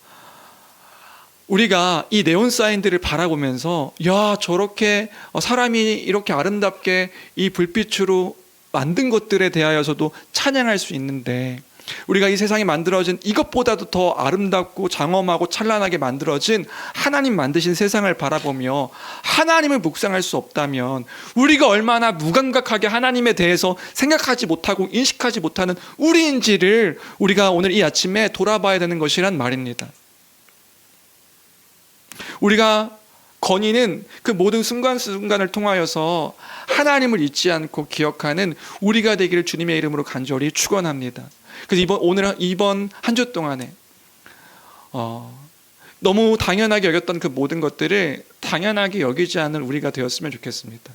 우리가 이 네온 사인들을 바라보면서 야 저렇게 사람이 이렇게 아름답게 이 불빛으로 만든 것들에 대하여서도 찬양할 수 있는데, 우리가 이 세상이 만들어진 이것보다도 더 아름답고 장엄하고 찬란하게 만들어진 하나님 만드신 세상을 바라보며 하나님을 묵상할 수 없다면 우리가 얼마나 무감각하게 하나님에 대해서 생각하지 못하고 인식하지 못하는 우리인지를 우리가 오늘 이 아침에 돌아봐야 되는 것이란 말입니다. 우리가 건의는 그 모든 순간순간을 통하여서 하나님을 잊지 않고 기억하는 우리가 되기를 주님의 이름으로 간절히 축원합니다. 그래서 이번 한 주 동안에 너무 당연하게 여겼던 그 모든 것들을 당연하게 여기지 않을 우리가 되었으면 좋겠습니다.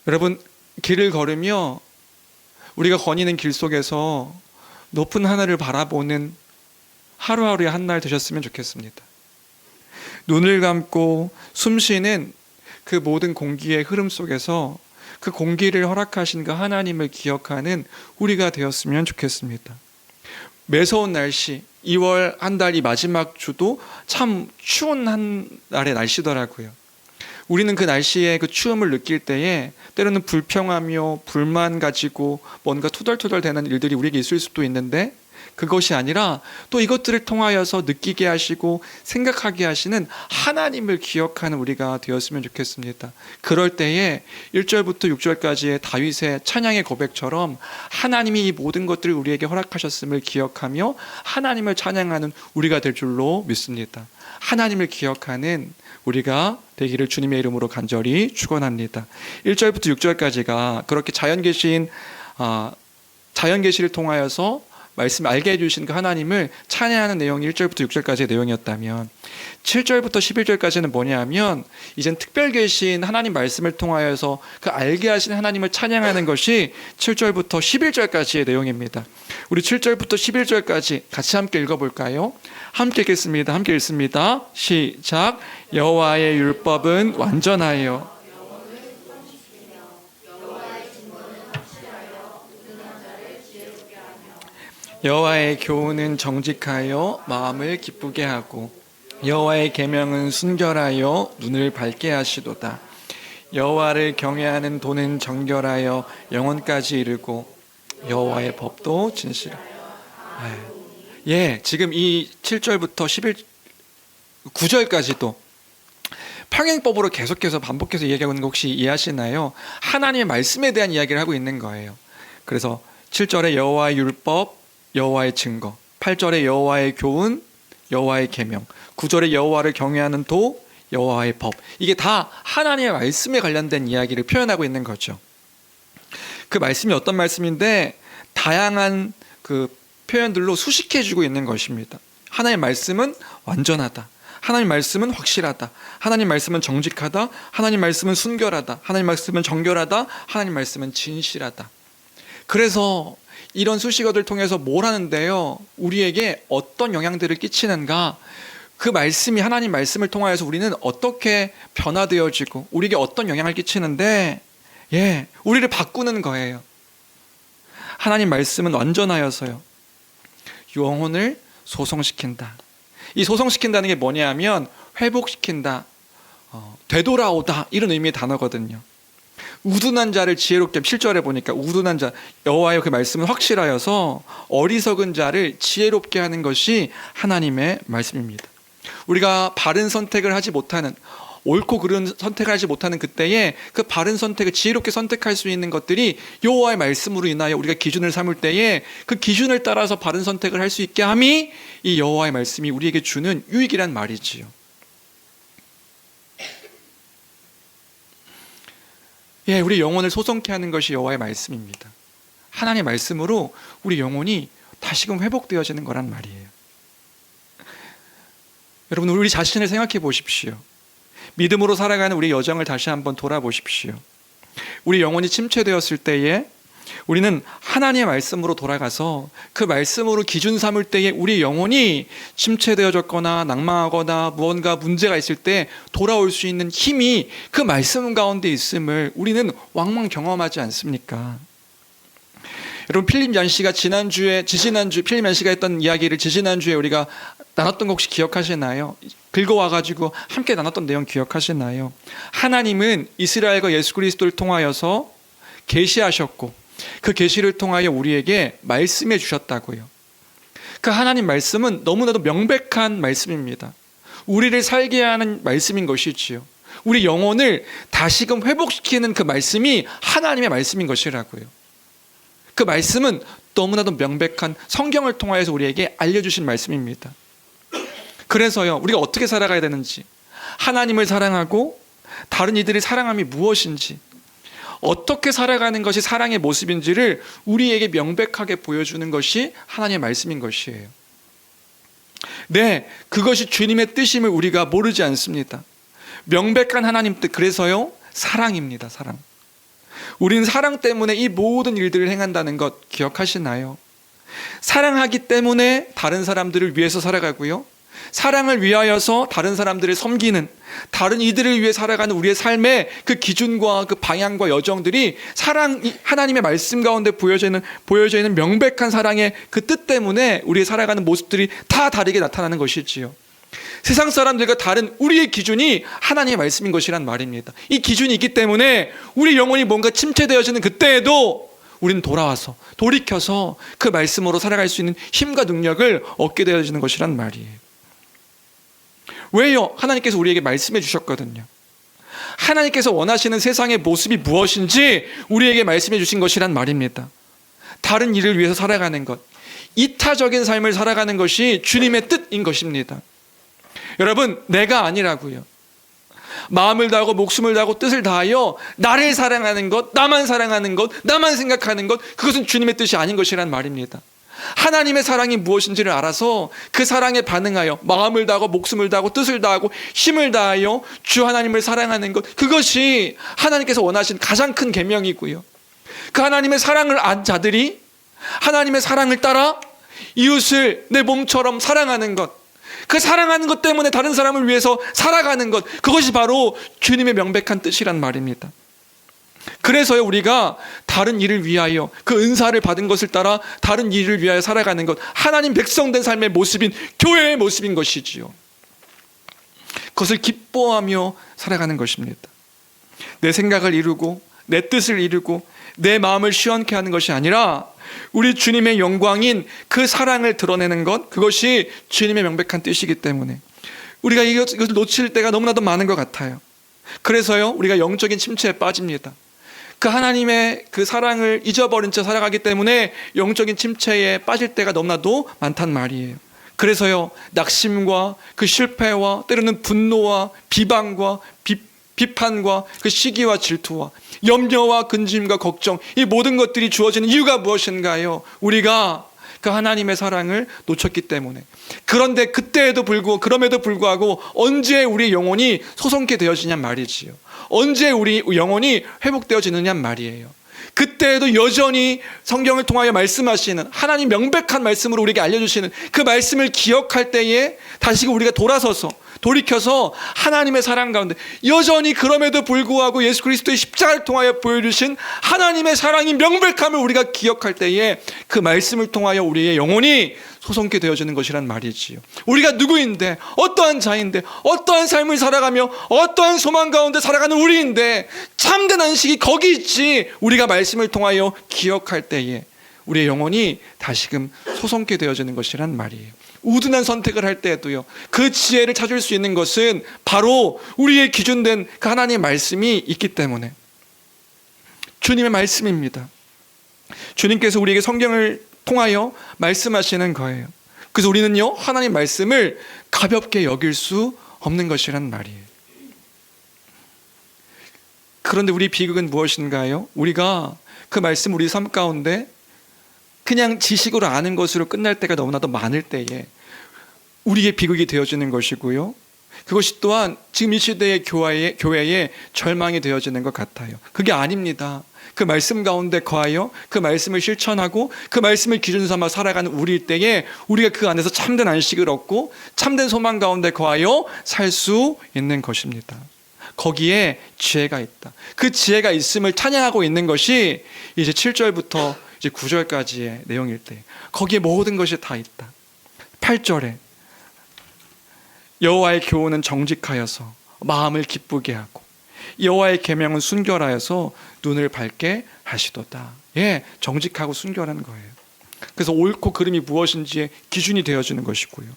여러분 길을 걸으며 우리가 거니는 길 속에서 높은 하늘을 바라보는 하루하루의 한 날 되셨으면 좋겠습니다. 눈을 감고 숨쉬는 그 모든 공기의 흐름 속에서 그 공기를 허락하신 그 하나님을 기억하는 우리가 되었으면 좋겠습니다. 매서운 날씨, 2월 한 달 이 마지막 주도 참 추운 한 날의 날씨더라고요. 우리는 그 날씨의 그 추움을 느낄 때에 때로는 불평하며 불만 가지고 뭔가 투덜투덜대는 일들이 우리에게 있을 수도 있는데, 그것이 아니라 또 이것들을 통하여서 느끼게 하시고 생각하게 하시는 하나님을 기억하는 우리가 되었으면 좋겠습니다. 그럴 때에 1절부터 6절까지의 다윗의 찬양의 고백처럼 하나님이 이 모든 것들을 우리에게 허락하셨음을 기억하며 하나님을 찬양하는 우리가 될 줄로 믿습니다. 하나님을 기억하는 우리가 되기를 주님의 이름으로 간절히 축원합니다. 1절부터 6절까지가 그렇게 자연계시를 통하여서 말씀 알게 해주신 그 하나님을 찬양하는 내용이 1절부터 6절까지의 내용이었다면, 7절부터 11절까지는 뭐냐면 이젠 특별 계신 하나님 말씀을 통하여서 그 알게 하신 하나님을 찬양하는 것이 7절부터 11절까지의 내용입니다. 우리 7절부터 11절까지 같이 함께 읽어볼까요? 함께 읽겠습니다. 함께 읽습니다. 시작. 여호와의 율법은 완전하여 여호와의 교훈은 정직하여 마음을 기쁘게 하고 여호와의 계명은 순결하여 눈을 밝게 하시도다. 여호와를 경외하는 도는 정결하여 영혼까지 이르고 여호와의 법도 진실하여. 지금 이 7절부터 9절까지도 평행법으로 계속해서 반복해서 이야기하고 있는 거 혹시 이해하시나요? 하나님의 말씀에 대한 이야기를 하고 있는 거예요. 그래서 7절에 여호와의 율법, 여호와의 증거, 8절에 여호와의 교훈, 여호와의 계명, 9절에 여호와를 경외하는 도, 여호와의 법. 이게 다 하나님의 말씀에 관련된 이야기를 표현하고 있는 거죠. 그 말씀이 어떤 말씀인데 다양한 그 표현들로 수식해주고 있는 것입니다. 하나님의 말씀은 완전하다. 하나님 말씀은 확실하다. 하나님 말씀은 정직하다. 하나님 말씀은 순결하다. 하나님 말씀은 정결하다. 하나님 말씀은 진실하다. 그래서 이런 수식어들 통해서 뭘 하는데요? 우리에게 어떤 영향들을 끼치는가? 그 말씀이 하나님 말씀을 통하여서 우리는 어떻게 변화되어지고 우리에게 어떤 영향을 끼치는데 우리를 바꾸는 거예요. 하나님 말씀은 완전하여서요. 영혼을 소성시킨다. 이 소성시킨다는 게 뭐냐 하면 회복시킨다, 되돌아오다 이런 의미의 단어거든요. 우둔한 자를 지혜롭게, 7절에 보니까 우둔한 자, 여호와의 그 말씀은 확실하여서 어리석은 자를 지혜롭게 하는 것이 하나님의 말씀입니다. 우리가 바른 선택을 하지 못하는, 옳고 그른 선택을 하지 못하는 그때에 그 바른 선택을 지혜롭게 선택할 수 있는 것들이 여호와의 말씀으로 인하여 우리가 기준을 삼을 때에 그 기준을 따라서 바른 선택을 할 수 있게 함이 이 여호와의 말씀이 우리에게 주는 유익이란 말이지요. 예, 우리 영혼을 소성케 하는 것이 여호와의 말씀입니다. 하나님의 말씀으로 우리 영혼이 다시금 회복되어지는 거란 말이에요. 여러분, 우리 자신을 생각해 보십시오. 믿음으로 살아가는 우리 여정을 다시 한번 돌아보십시오. 우리 영혼이 침체되었을 때에 우리는 하나님의 말씀으로 돌아가서 그 말씀으로 기준 삼을 때에 우리 영혼이 침체되어졌거나 낭망하거나 무언가 문제가 있을 때 돌아올 수 있는 힘이 그 말씀 가운데 있음을 우리는 왕왕 경험하지 않습니까? 여러분, 필립 얀시가 지지난주 필립 얀시가 했던 이야기를 지지난주에 우리가 나눴던 거 혹시 기억하시나요? 긁어와가지고 함께 나눴던 내용 기억하시나요? 하나님은 이스라엘과 예수 그리스도를 통하여서 계시하셨고 그 계시를 통하여 우리에게 말씀해 주셨다고요. 그 하나님 말씀은 너무나도 명백한 말씀입니다. 우리를 살게 하는 말씀인 것이지요. 우리 영혼을 다시금 회복시키는 그 말씀이 하나님의 말씀인 것이라고요. 그 말씀은 너무나도 명백한 성경을 통하여서 우리에게 알려주신 말씀입니다. 그래서요, 우리가 어떻게 살아가야 되는지, 하나님을 사랑하고 다른 이들을 사랑함이 무엇인지, 어떻게 살아가는 것이 사랑의 모습인지를 우리에게 명백하게 보여주는 것이 하나님의 말씀인 것이에요. 네, 그것이 주님의 뜻임을 우리가 모르지 않습니다. 명백한 하나님 뜻, 그래서요, 사랑입니다. 사랑. 우리는 사랑 때문에 이 모든 일들을 행한다는 것 기억하시나요? 사랑하기 때문에 다른 사람들을 위해서 살아가고요, 사랑을 위하여서 다른 사람들을 섬기는, 다른 이들을 위해 살아가는 우리의 삶의 그 기준과 그 방향과 여정들이 하나님의 말씀 가운데 보여져 있는 명백한 사랑의 그 뜻 때문에 우리의 살아가는 모습들이 다 다르게 나타나는 것이지요. 세상 사람들과 다른 우리의 기준이 하나님의 말씀인 것이란 말입니다. 이 기준이 있기 때문에 우리 영혼이 뭔가 침체되어지는 그때에도 우리는 돌이켜서 그 말씀으로 살아갈 수 있는 힘과 능력을 얻게 되어지는 것이란 말이에요. 왜요? 하나님께서 우리에게 말씀해 주셨거든요. 하나님께서 원하시는 세상의 모습이 무엇인지 우리에게 말씀해 주신 것이란 말입니다. 다른 일을 위해서 살아가는 것, 이타적인 삶을 살아가는 것이 주님의 뜻인 것입니다. 여러분, 내가 아니라고요. 마음을 다하고 목숨을 다하고 뜻을 다하여 나를 사랑하는 것, 나만 사랑하는 것, 나만 생각하는 것, 그것은 주님의 뜻이 아닌 것이란 말입니다. 하나님의 사랑이 무엇인지를 알아서 그 사랑에 반응하여 마음을 다하고 목숨을 다하고 뜻을 다하고 힘을 다하여 주 하나님을 사랑하는 것, 그것이 하나님께서 원하신 가장 큰 계명이고요. 그 하나님의 사랑을 안 자들이 하나님의 사랑을 따라 이웃을 내 몸처럼 사랑하는 것, 그 사랑하는 것 때문에 다른 사람을 위해서 살아가는 것, 그것이 바로 주님의 명백한 뜻이란 말입니다. 그래서요, 우리가 다른 일을 위하여 그 은사를 받은 것을 따라 다른 일을 위하여 살아가는 것, 하나님 백성된 삶의 모습인 교회의 모습인 것이지요. 그것을 기뻐하며 살아가는 것입니다. 내 생각을 이루고 내 뜻을 이루고 내 마음을 시원케 하는 것이 아니라 우리 주님의 영광인 그 사랑을 드러내는 것, 그것이 주님의 명백한 뜻이기 때문에 우리가 이것을 놓칠 때가 너무나도 많은 것 같아요. 그래서요, 우리가 영적인 침체에 빠집니다. 그 하나님의 그 사랑을 잊어버린 채 살아가기 때문에 영적인 침체에 빠질 때가 너무나도 많단 말이에요. 그래서요, 낙심과 그 실패와 때로는 분노와 비방과 비판과 그 시기와 질투와 염려와 근심과 걱정, 이 모든 것들이 주어지는 이유가 무엇인가요? 우리가 그 하나님의 사랑을 놓쳤기 때문에. 그런데 그럼에도 불구하고 언제 우리 영혼이 소성케 되어지냔 말이지요. 언제 우리 영혼이 회복되어지느냔 말이에요. 그때에도 여전히 성경을 통하여 말씀하시는 하나님 명백한 말씀으로 우리에게 알려주시는 그 말씀을 기억할 때에 다시 우리가 돌아서서 돌이켜서 하나님의 사랑 가운데 여전히 그럼에도 불구하고 예수 그리스도의 십자가를 통하여 보여주신 하나님의 사랑이 명백함을 우리가 기억할 때에 그 말씀을 통하여 우리의 영혼이 소성케 되어지는 것이란 말이지요. 우리가 누구인데, 어떠한 자인데, 어떠한 삶을 살아가며 어떠한 소망 가운데 살아가는 우리인데 참된 안식이 거기 있지. 우리가 말씀을 통하여 기억할 때에 우리의 영혼이 다시금 소성케 되어지는 것이란 말이에요. 우둔한 선택을 할 때에도요, 그 지혜를 찾을 수 있는 것은 바로 우리의 기준된 그 하나님의 말씀이 있기 때문에, 주님의 말씀입니다. 주님께서 우리에게 성경을 통하여 말씀하시는 거예요. 그래서 우리는요, 하나님 말씀을 가볍게 여길 수 없는 것이란 말이에요. 그런데 우리 비극은 무엇인가요? 우리가 그 말씀 우리 삶 가운데 그냥 지식으로 아는 것으로 끝날 때가 너무나도 많을 때에 우리의 비극이 되어지는 것이고요, 그것이 또한 지금 이 시대의 교회의 절망이 되어지는 것 같아요. 그게 아닙니다. 그 말씀 가운데 거하여 그 말씀을 실천하고 그 말씀을 기준 삼아 살아가는 우리일 때에 우리가 그 안에서 참된 안식을 얻고 참된 소망 가운데 거하여 살 수 있는 것입니다. 거기에 지혜가 있다. 그 지혜가 있음을 찬양하고 있는 것이 이제 7절부터 이제 9절까지의 내용일 때, 거기에 모든 것이 다 있다. 8절에 여호와의 교훈은 정직하여서 마음을 기쁘게 하고 여호와의 계명은 순결하여서 눈을 밝게 하시도다. 예, 정직하고 순결한 거예요. 그래서 옳고 그름이 무엇인지의 기준이 되어지는 것이고요,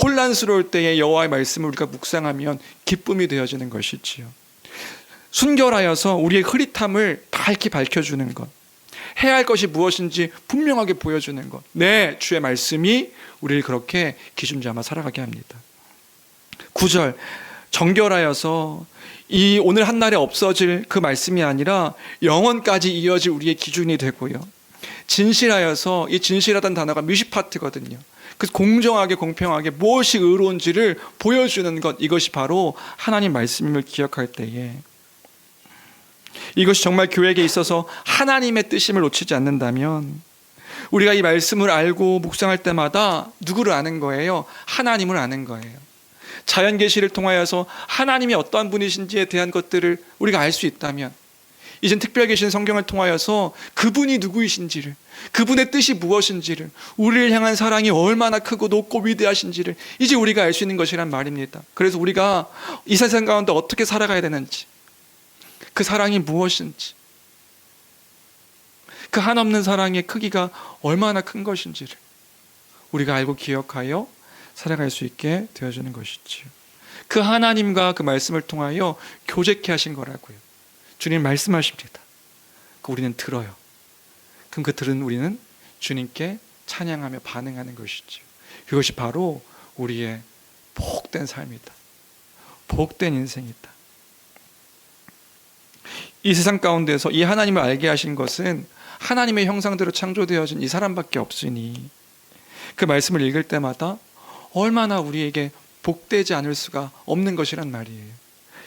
혼란스러울 때에 여호와의 말씀을 우리가 묵상하면 기쁨이 되어지는 것이지요. 순결하여서 우리의 흐릿함을 밝게 밝혀주는 것, 해야 할 것이 무엇인지 분명하게 보여주는 것. 네, 주의 말씀이 우리를 그렇게 기준 삼아 살아가게 합니다. 9절, 정결하여서 이 오늘 한날에 없어질 그 말씀이 아니라 영원까지 이어질 우리의 기준이 되고요, 진실하여서, 이 진실하다는 단어가 미시파트거든요. 그래서 공정하게 공평하게 무엇이 의로운지를 보여주는 것, 이것이 바로 하나님 말씀임을 기억할 때에 이것이 정말 교회에게 있어서 하나님의 뜻임을 놓치지 않는다면, 우리가 이 말씀을 알고 묵상할 때마다 누구를 아는 거예요? 하나님을 아는 거예요. 자연 계시를 통하여서 하나님이 어떠한 분이신지에 대한 것들을 우리가 알 수 있다면, 이젠 특별 계신 성경을 통하여서 그분이 누구이신지를, 그분의 뜻이 무엇인지를, 우리를 향한 사랑이 얼마나 크고 높고 위대하신지를 이제 우리가 알 수 있는 것이란 말입니다. 그래서 우리가 이 세상 가운데 어떻게 살아가야 되는지, 그 사랑이 무엇인지, 그 한없는 사랑의 크기가 얼마나 큰 것인지를 우리가 알고 기억하여 살아갈 수 있게 되어주는 것이지요. 그 하나님과 그 말씀을 통하여 교제케 하신 거라고요. 주님 말씀하십니다. 우리는 들어요. 그럼 그 들은 우리는 주님께 찬양하며 반응하는 것이지요. 그것이 바로 우리의 복된 삶이다. 복된 인생이다. 이 세상 가운데서 이 하나님을 알게 하신 것은 하나님의 형상대로 창조되어진 이 사람밖에 없으니, 그 말씀을 읽을 때마다 얼마나 우리에게 복되지 않을 수가 없는 것이란 말이에요.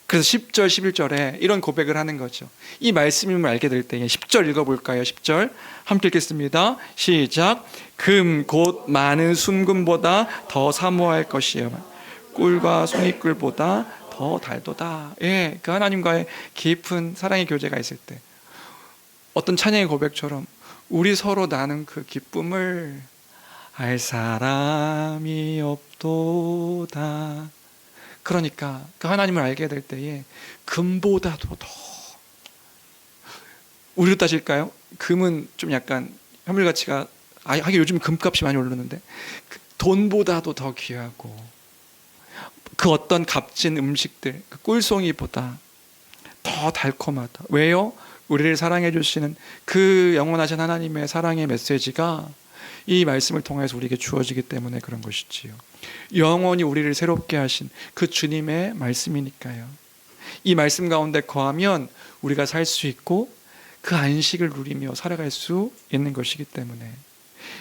그래서 10절 11절에 이런 고백을 하는 거죠. 이 말씀임을 알게 될 때에 10절 읽어볼까요? 10절 함께 읽겠습니다. 시작. 금 곧 많은 순금보다 더 사모할 것이요 꿀과 송이꿀보다 더 달도다. 예, 그 하나님과의 깊은 사랑의 교제가 있을 때 어떤 찬양의 고백처럼 우리 서로 나눈 그 기쁨을 알 사람이 없도다. 그러니까 그 하나님을 알게 될 때에 금보다도 더, 우리로 따질까요? 금은 좀 약간 현물 가치가, 하긴 요즘 금값이 많이 오르는데 돈보다도 더 귀하고, 그 어떤 값진 음식들, 그 꿀송이보다 더 달콤하다. 왜요? 우리를 사랑해 주시는 그 영원하신 하나님의 사랑의 메시지가 이 말씀을 통해서 우리에게 주어지기 때문에 그런 것이지요. 영원히 우리를 새롭게 하신 그 주님의 말씀이니까요. 이 말씀 가운데 거하면 우리가 살 수 있고 그 안식을 누리며 살아갈 수 있는 것이기 때문에.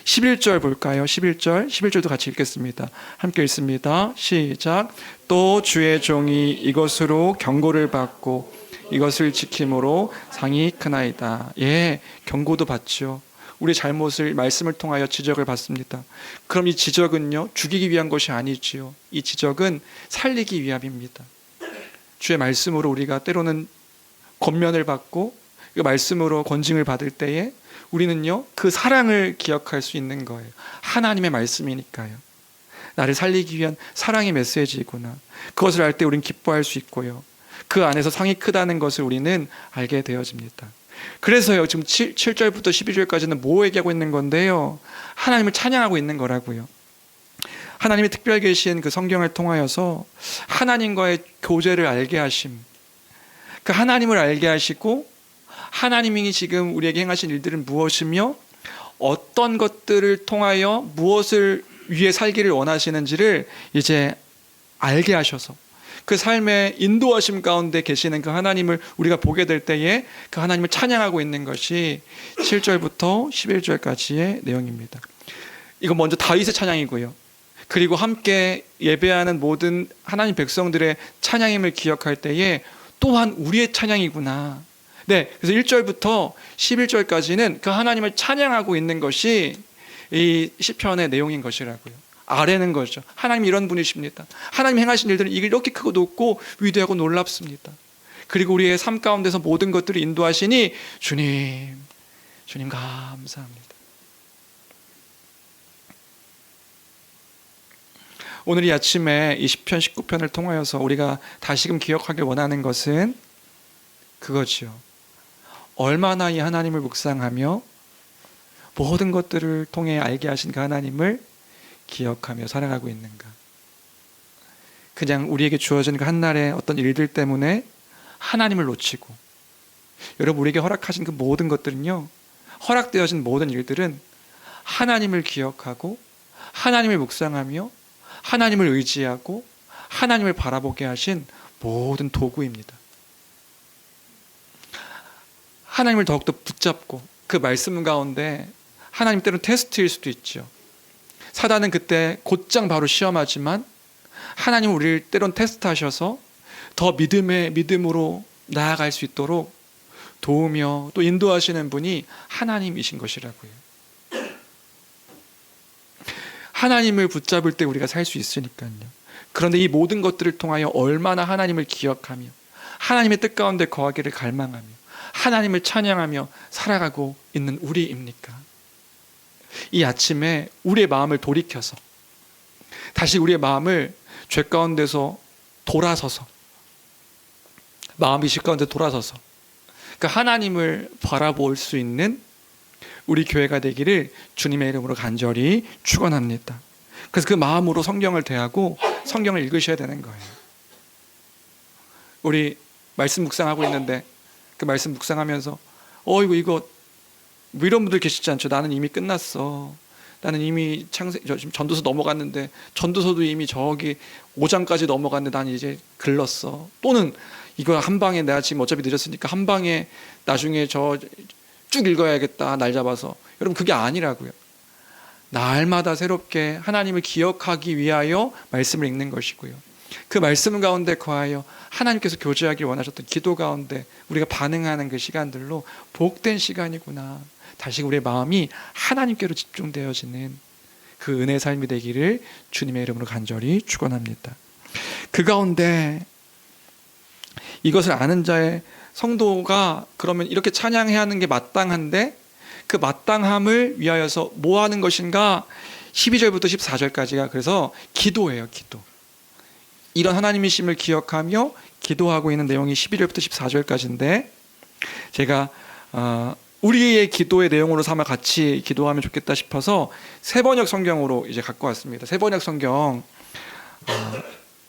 11절 볼까요? 11절도 같이 읽겠습니다. 함께 읽습니다. 시작. 또 주의 종이 이것으로 경고를 받고 이것을 지킴으로 상이 크나이다. 예, 경고도 받죠. 우리 잘못을 말씀을 통하여 지적을 받습니다. 그럼 이 지적은요, 죽이기 위한 것이 아니지요. 이 지적은 살리기 위함입니다. 주의 말씀으로 우리가 때로는 권면을 받고 그 말씀으로 권징을 받을 때에 우리는요, 그 사랑을 기억할 수 있는 거예요. 하나님의 말씀이니까요. 나를 살리기 위한 사랑의 메시지이구나. 그것을 알 때 우리는 기뻐할 수 있고요. 그 안에서 상이 크다는 것을 우리는 알게 되어집니다. 그래서요, 지금 7절부터 12절까지는 뭐 얘기하고 있는 건데요? 하나님을 찬양하고 있는 거라고요. 하나님이 특별 계신 그 성경을 통하여서 하나님과의 교제를 알게 하심, 그 하나님을 알게 하시고 하나님이 지금 우리에게 행하신 일들은 무엇이며 어떤 것들을 통하여 무엇을 위해 살기를 원하시는지를 이제 알게 하셔서 그 삶의 인도하심 가운데 계시는 그 하나님을 우리가 보게 될 때에 그 하나님을 찬양하고 있는 것이 7절부터 11절까지의 내용입니다. 이건 먼저 다윗의 찬양이고요. 그리고 함께 예배하는 모든 하나님 백성들의 찬양임을 기억할 때에 또한 우리의 찬양이구나. 네, 그래서 1절부터 11절까지는 그 하나님을 찬양하고 있는 것이 이 시편의 내용인 것이라고요. 아뢰는 거죠. 하나님 이런 분이십니다. 하나님 행하신 일들은 이렇게 크고 높고 위대하고 놀랍습니다. 그리고 우리의 삶 가운데서 모든 것들을 인도하시니 주님 감사합니다. 오늘 이 아침에 이 시편 19편을 통하여서 우리가 다시금 기억하길 원하는 것은 그거지요. 얼마나 이 하나님을 묵상하며 모든 것들을 통해 알게 하신 그 하나님을 기억하며 살아가고 있는가. 그냥 우리에게 주어진 그 한날의 어떤 일들 때문에 하나님을 놓치고, 여러분 우리에게 허락하신 그 모든 것들은요, 허락되어진 모든 일들은 하나님을 기억하고 하나님을 묵상하며 하나님을 의지하고 하나님을 바라보게 하신 모든 도구입니다. 하나님을 더욱더 붙잡고 그 말씀 가운데 하나님 때로는 테스트일 수도 있죠. 사단은 그때 곧장 바로 시험하지만 하나님은 우리를 때로는 테스트하셔서 더 믿음으로 나아갈 수 있도록 도우며 또 인도하시는 분이 하나님이신 것이라고요. 하나님을 붙잡을 때 우리가 살 수 있으니까요. 그런데 이 모든 것들을 통하여 얼마나 하나님을 기억하며 하나님의 뜻 가운데 거하기를 갈망하며 하나님을 찬양하며 살아가고 있는 우리입니까? 이 아침에 우리의 마음을 돌이켜서 다시 우리의 마음을 죄 가운데서 돌아서서 마음이 죄 가운데 돌아서서 그 하나님을 바라볼 수 있는 우리 교회가 되기를 주님의 이름으로 간절히 축원합니다. 그래서 그 마음으로 성경을 대하고 성경을 읽으셔야 되는 거예요. 우리 말씀 묵상하고 있는데 그 말씀 묵상하면서 이거 뭐 이런 분들 계시지 않죠? 나는 이미 끝났어. 나는 이미 지금 전도서 넘어갔는데 전도서도 이미 저기 5장까지 넘어갔는데 나는 이제 글렀어. 또는 이거 한 방에 내가 지금 어차피 늦었으니까 한 방에 나중에 쭉 읽어야겠다. 날 잡아서. 여러분 그게 아니라고요. 날마다 새롭게 하나님을 기억하기 위하여 말씀을 읽는 것이고요. 그 말씀 가운데 거하여 하나님께서 교제하길 원하셨던 기도 가운데 우리가 반응하는 그 시간들로 복된 시간이구나. 다시 우리의 마음이 하나님께로 집중되어지는 그 은혜의 삶이 되기를 주님의 이름으로 간절히 축원합니다. 그 가운데 이것을 아는 자의 성도가 그러면 이렇게 찬양해야 하는 게 마땅한데 그 마땅함을 위하여서 뭐 하는 것인가? 12절부터 14절까지가 그래서 기도예요. 기도. 이런 하나님이심을 기억하며 기도하고 있는 내용이 11절부터 14절까지인데 제가 우리의 기도의 내용으로 삼아 같이 기도하면 좋겠다 싶어서 세번역 성경으로 이제 갖고 왔습니다. 세번역 성경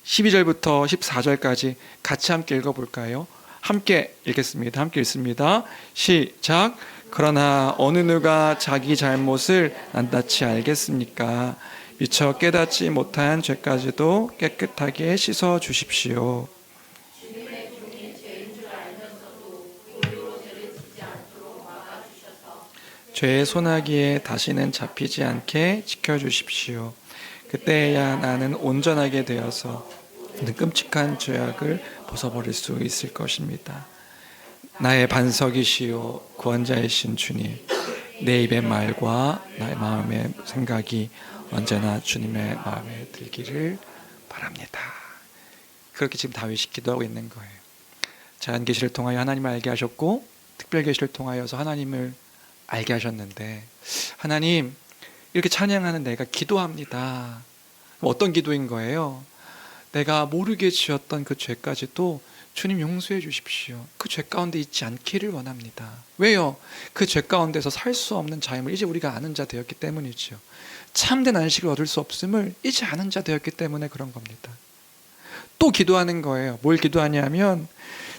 12절부터 14절까지 같이 함께 읽어볼까요? 함께 읽겠습니다. 함께 읽습니다. 시작. 그러나 어느 누가 자기 잘못을 낱낱이 알겠습니까? 미처 깨닫지 못한 죄까지도 깨끗하게 씻어 주십시오. 죄의 소나기에 다시는 잡히지 않게 지켜주십시오. 그때야 나는 온전하게 되어서 끔찍한 죄악을 벗어버릴 수 있을 것입니다. 나의 반석이시오 구원자이신 주님, 내 입의 말과 나의 마음의 생각이 언제나 주님의 마음에 들기를 바랍니다. 그렇게 지금 다윗이 기도하고 있는 거예요. 작은 계시를 통하여 하나님을 알게 하셨고 특별 계시를 통하여서 하나님을 알게 하셨는데, 하나님 이렇게 찬양하는 내가 기도합니다. 어떤 기도인 거예요? 내가 모르게 지었던 그 죄까지도 주님 용서해 주십시오. 그 죄 가운데 있지 않기를 원합니다. 왜요? 그 죄 가운데서 살 수 없는 자임을 이제 우리가 아는 자 되었기 때문이죠. 참된 안식을 얻을 수 없음을 이제 아는 자 되었기 때문에 그런 겁니다. 또 기도하는 거예요. 뭘 기도하냐면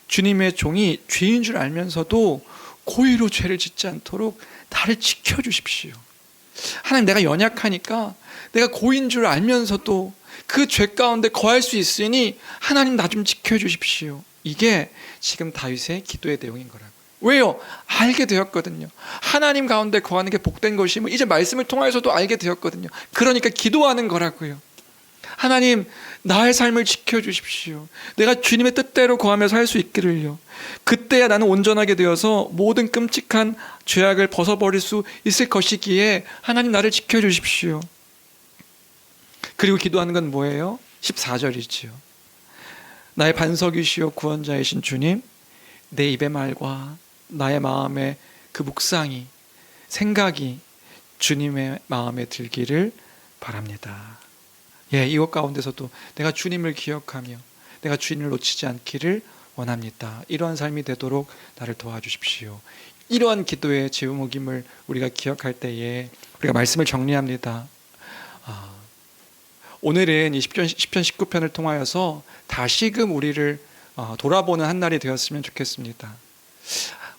주님의 종이 죄인 줄 알면서도 고의로 죄를 짓지 않도록 나를 지켜주십시오. 하나님, 내가 연약하니까 내가 고인 줄 알면서도 그 죄 가운데 거할 수 있으니 하나님 나 좀 지켜주십시오. 이게 지금 다윗의 기도의 내용인 거라고요. 왜요? 알게 되었거든요. 하나님 가운데 거하는 게 복된 것임을 이제 말씀을 통해서도 알게 되었거든요. 그러니까 기도하는 거라고요. 하나님, 나의 삶을 지켜주십시오. 내가 주님의 뜻대로 거하며 살 수 있기를요. 그때야 나는 온전하게 되어서 모든 끔찍한 죄악을 벗어버릴 수 있을 것이기에 하나님 나를 지켜주십시오. 그리고 기도하는 건 뭐예요? 14절이지요. 나의 반석이시오 구원자이신 주님, 내 입의 말과 나의 마음의 그 묵상이, 생각이 주님의 마음에 들기를 바랍니다. 이것 가운데서도 내가 주님을 기억하며 내가 주님을 놓치지 않기를 원합니다. 이러한 삶이 되도록 나를 도와주십시오. 이러한 기도의 제목임을 우리가 기억할 때에 우리가 말씀을 정리합니다. 오늘은 이 10편 19편을 통하여서 다시금 우리를 돌아보는 한 날이 되었으면 좋겠습니다.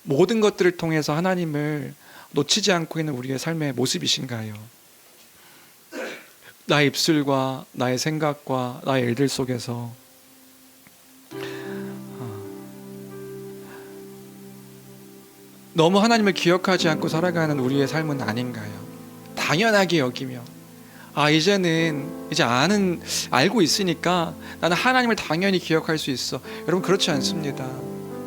모든 것들을 통해서 하나님을 놓치지 않고 있는 우리의 삶의 모습이신가요? 나의 입술과 나의 생각과 나의 일들 속에서 너무 하나님을 기억하지 않고 살아가는 우리의 삶은 아닌가요? 당연하게 여기며 이제는 알고 있으니까 나는 하나님을 당연히 기억할 수 있어. 여러분, 그렇지 않습니다.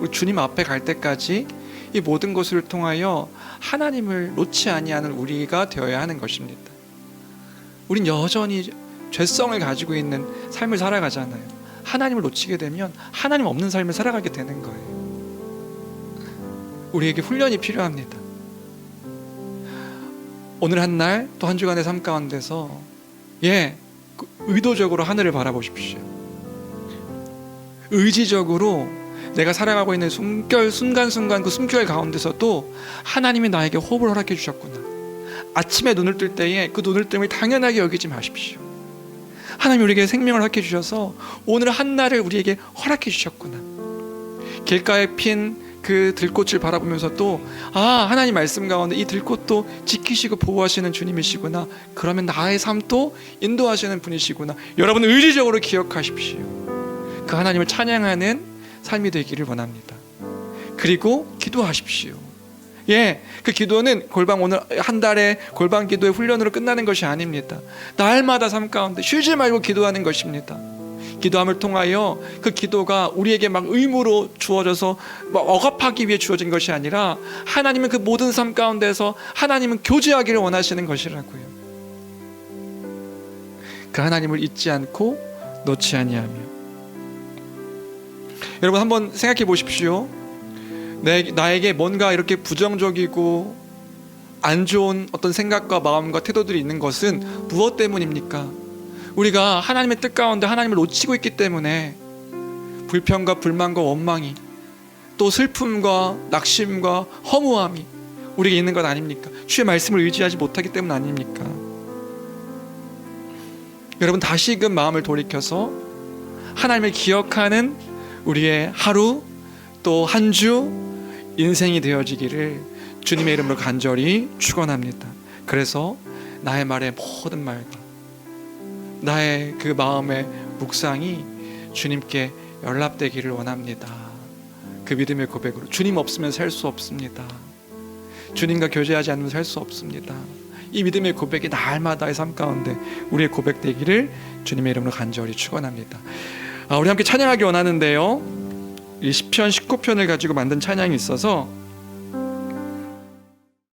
우리 주님 앞에 갈 때까지 이 모든 것을 통하여 하나님을 놓지 아니하는 우리가 되어야 하는 것입니다. 우린 여전히 죄성을 가지고 있는 삶을 살아가잖아요. 하나님을 놓치게 되면 하나님 없는 삶을 살아가게 되는 거예요. 우리에게 훈련이 필요합니다. 오늘 한 날 또 한 주간의 삶 가운데서 의도적으로 하늘을 바라보십시오. 의지적으로 내가 살아가고 있는 순간순간 그 숨결 가운데서도 하나님이 나에게 호흡을 허락해 주셨구나. 아침에 눈을 뜰 때에 그 눈을 뜸을 당연하게 여기지 마십시오. 하나님이 우리에게 생명을 허락해 주셔서 오늘 한 날을 우리에게 허락해 주셨구나. 길가에 핀 그 들꽃을 바라보면서도 하나님 말씀 가운데 이 들꽃도 지키시고 보호하시는 주님이시구나. 그러면 나의 삶도 인도하시는 분이시구나. 여러분, 의지적으로 기억하십시오. 그 하나님을 찬양하는 삶이 되기를 원합니다. 그리고 기도하십시오. 그 기도는 오늘 한 달의 골방 기도의 훈련으로 끝나는 것이 아닙니다. 날마다 삶 가운데 쉬지 말고 기도하는 것입니다. 기도함을 통하여 그 기도가 우리에게 막 의무로 주어져서 억압하기 위해 주어진 것이 아니라 하나님은 그 모든 삶 가운데서 하나님은 교제하기를 원하시는 것이라고요. 그 하나님을 잊지 않고 놓지 아니하며. 여러분, 한번 생각해 보십시오. 나에게 뭔가 이렇게 부정적이고 안 좋은 어떤 생각과 마음과 태도들이 있는 것은 무엇 때문입니까? 우리가 하나님의 뜻 가운데 하나님을 놓치고 있기 때문에 불평과 불만과 원망이, 또 슬픔과 낙심과 허무함이 우리에게 있는 것 아닙니까? 주의 말씀을 의지하지 못하기 때문 아닙니까? 여러분, 다시금 마음을 돌이켜서 하나님을 기억하는 우리의 하루 또 한 주 인생이 되어지기를 주님의 이름으로 간절히 축원합니다. 그래서 나의 말의 모든 말과 나의 그 마음의 묵상이 주님께 연락되기를 원합니다. 그 믿음의 고백으로 주님 없으면 살 수 없습니다. 주님과 교제하지 않으면 살 수 없습니다. 이 믿음의 고백이 날마다의 삶 가운데 우리의 고백되기를 주님의 이름으로 간절히 축원합니다. 우리 함께 찬양하기 원하는데요, 이 시편 19편을 가지고 만든 찬양이 있어서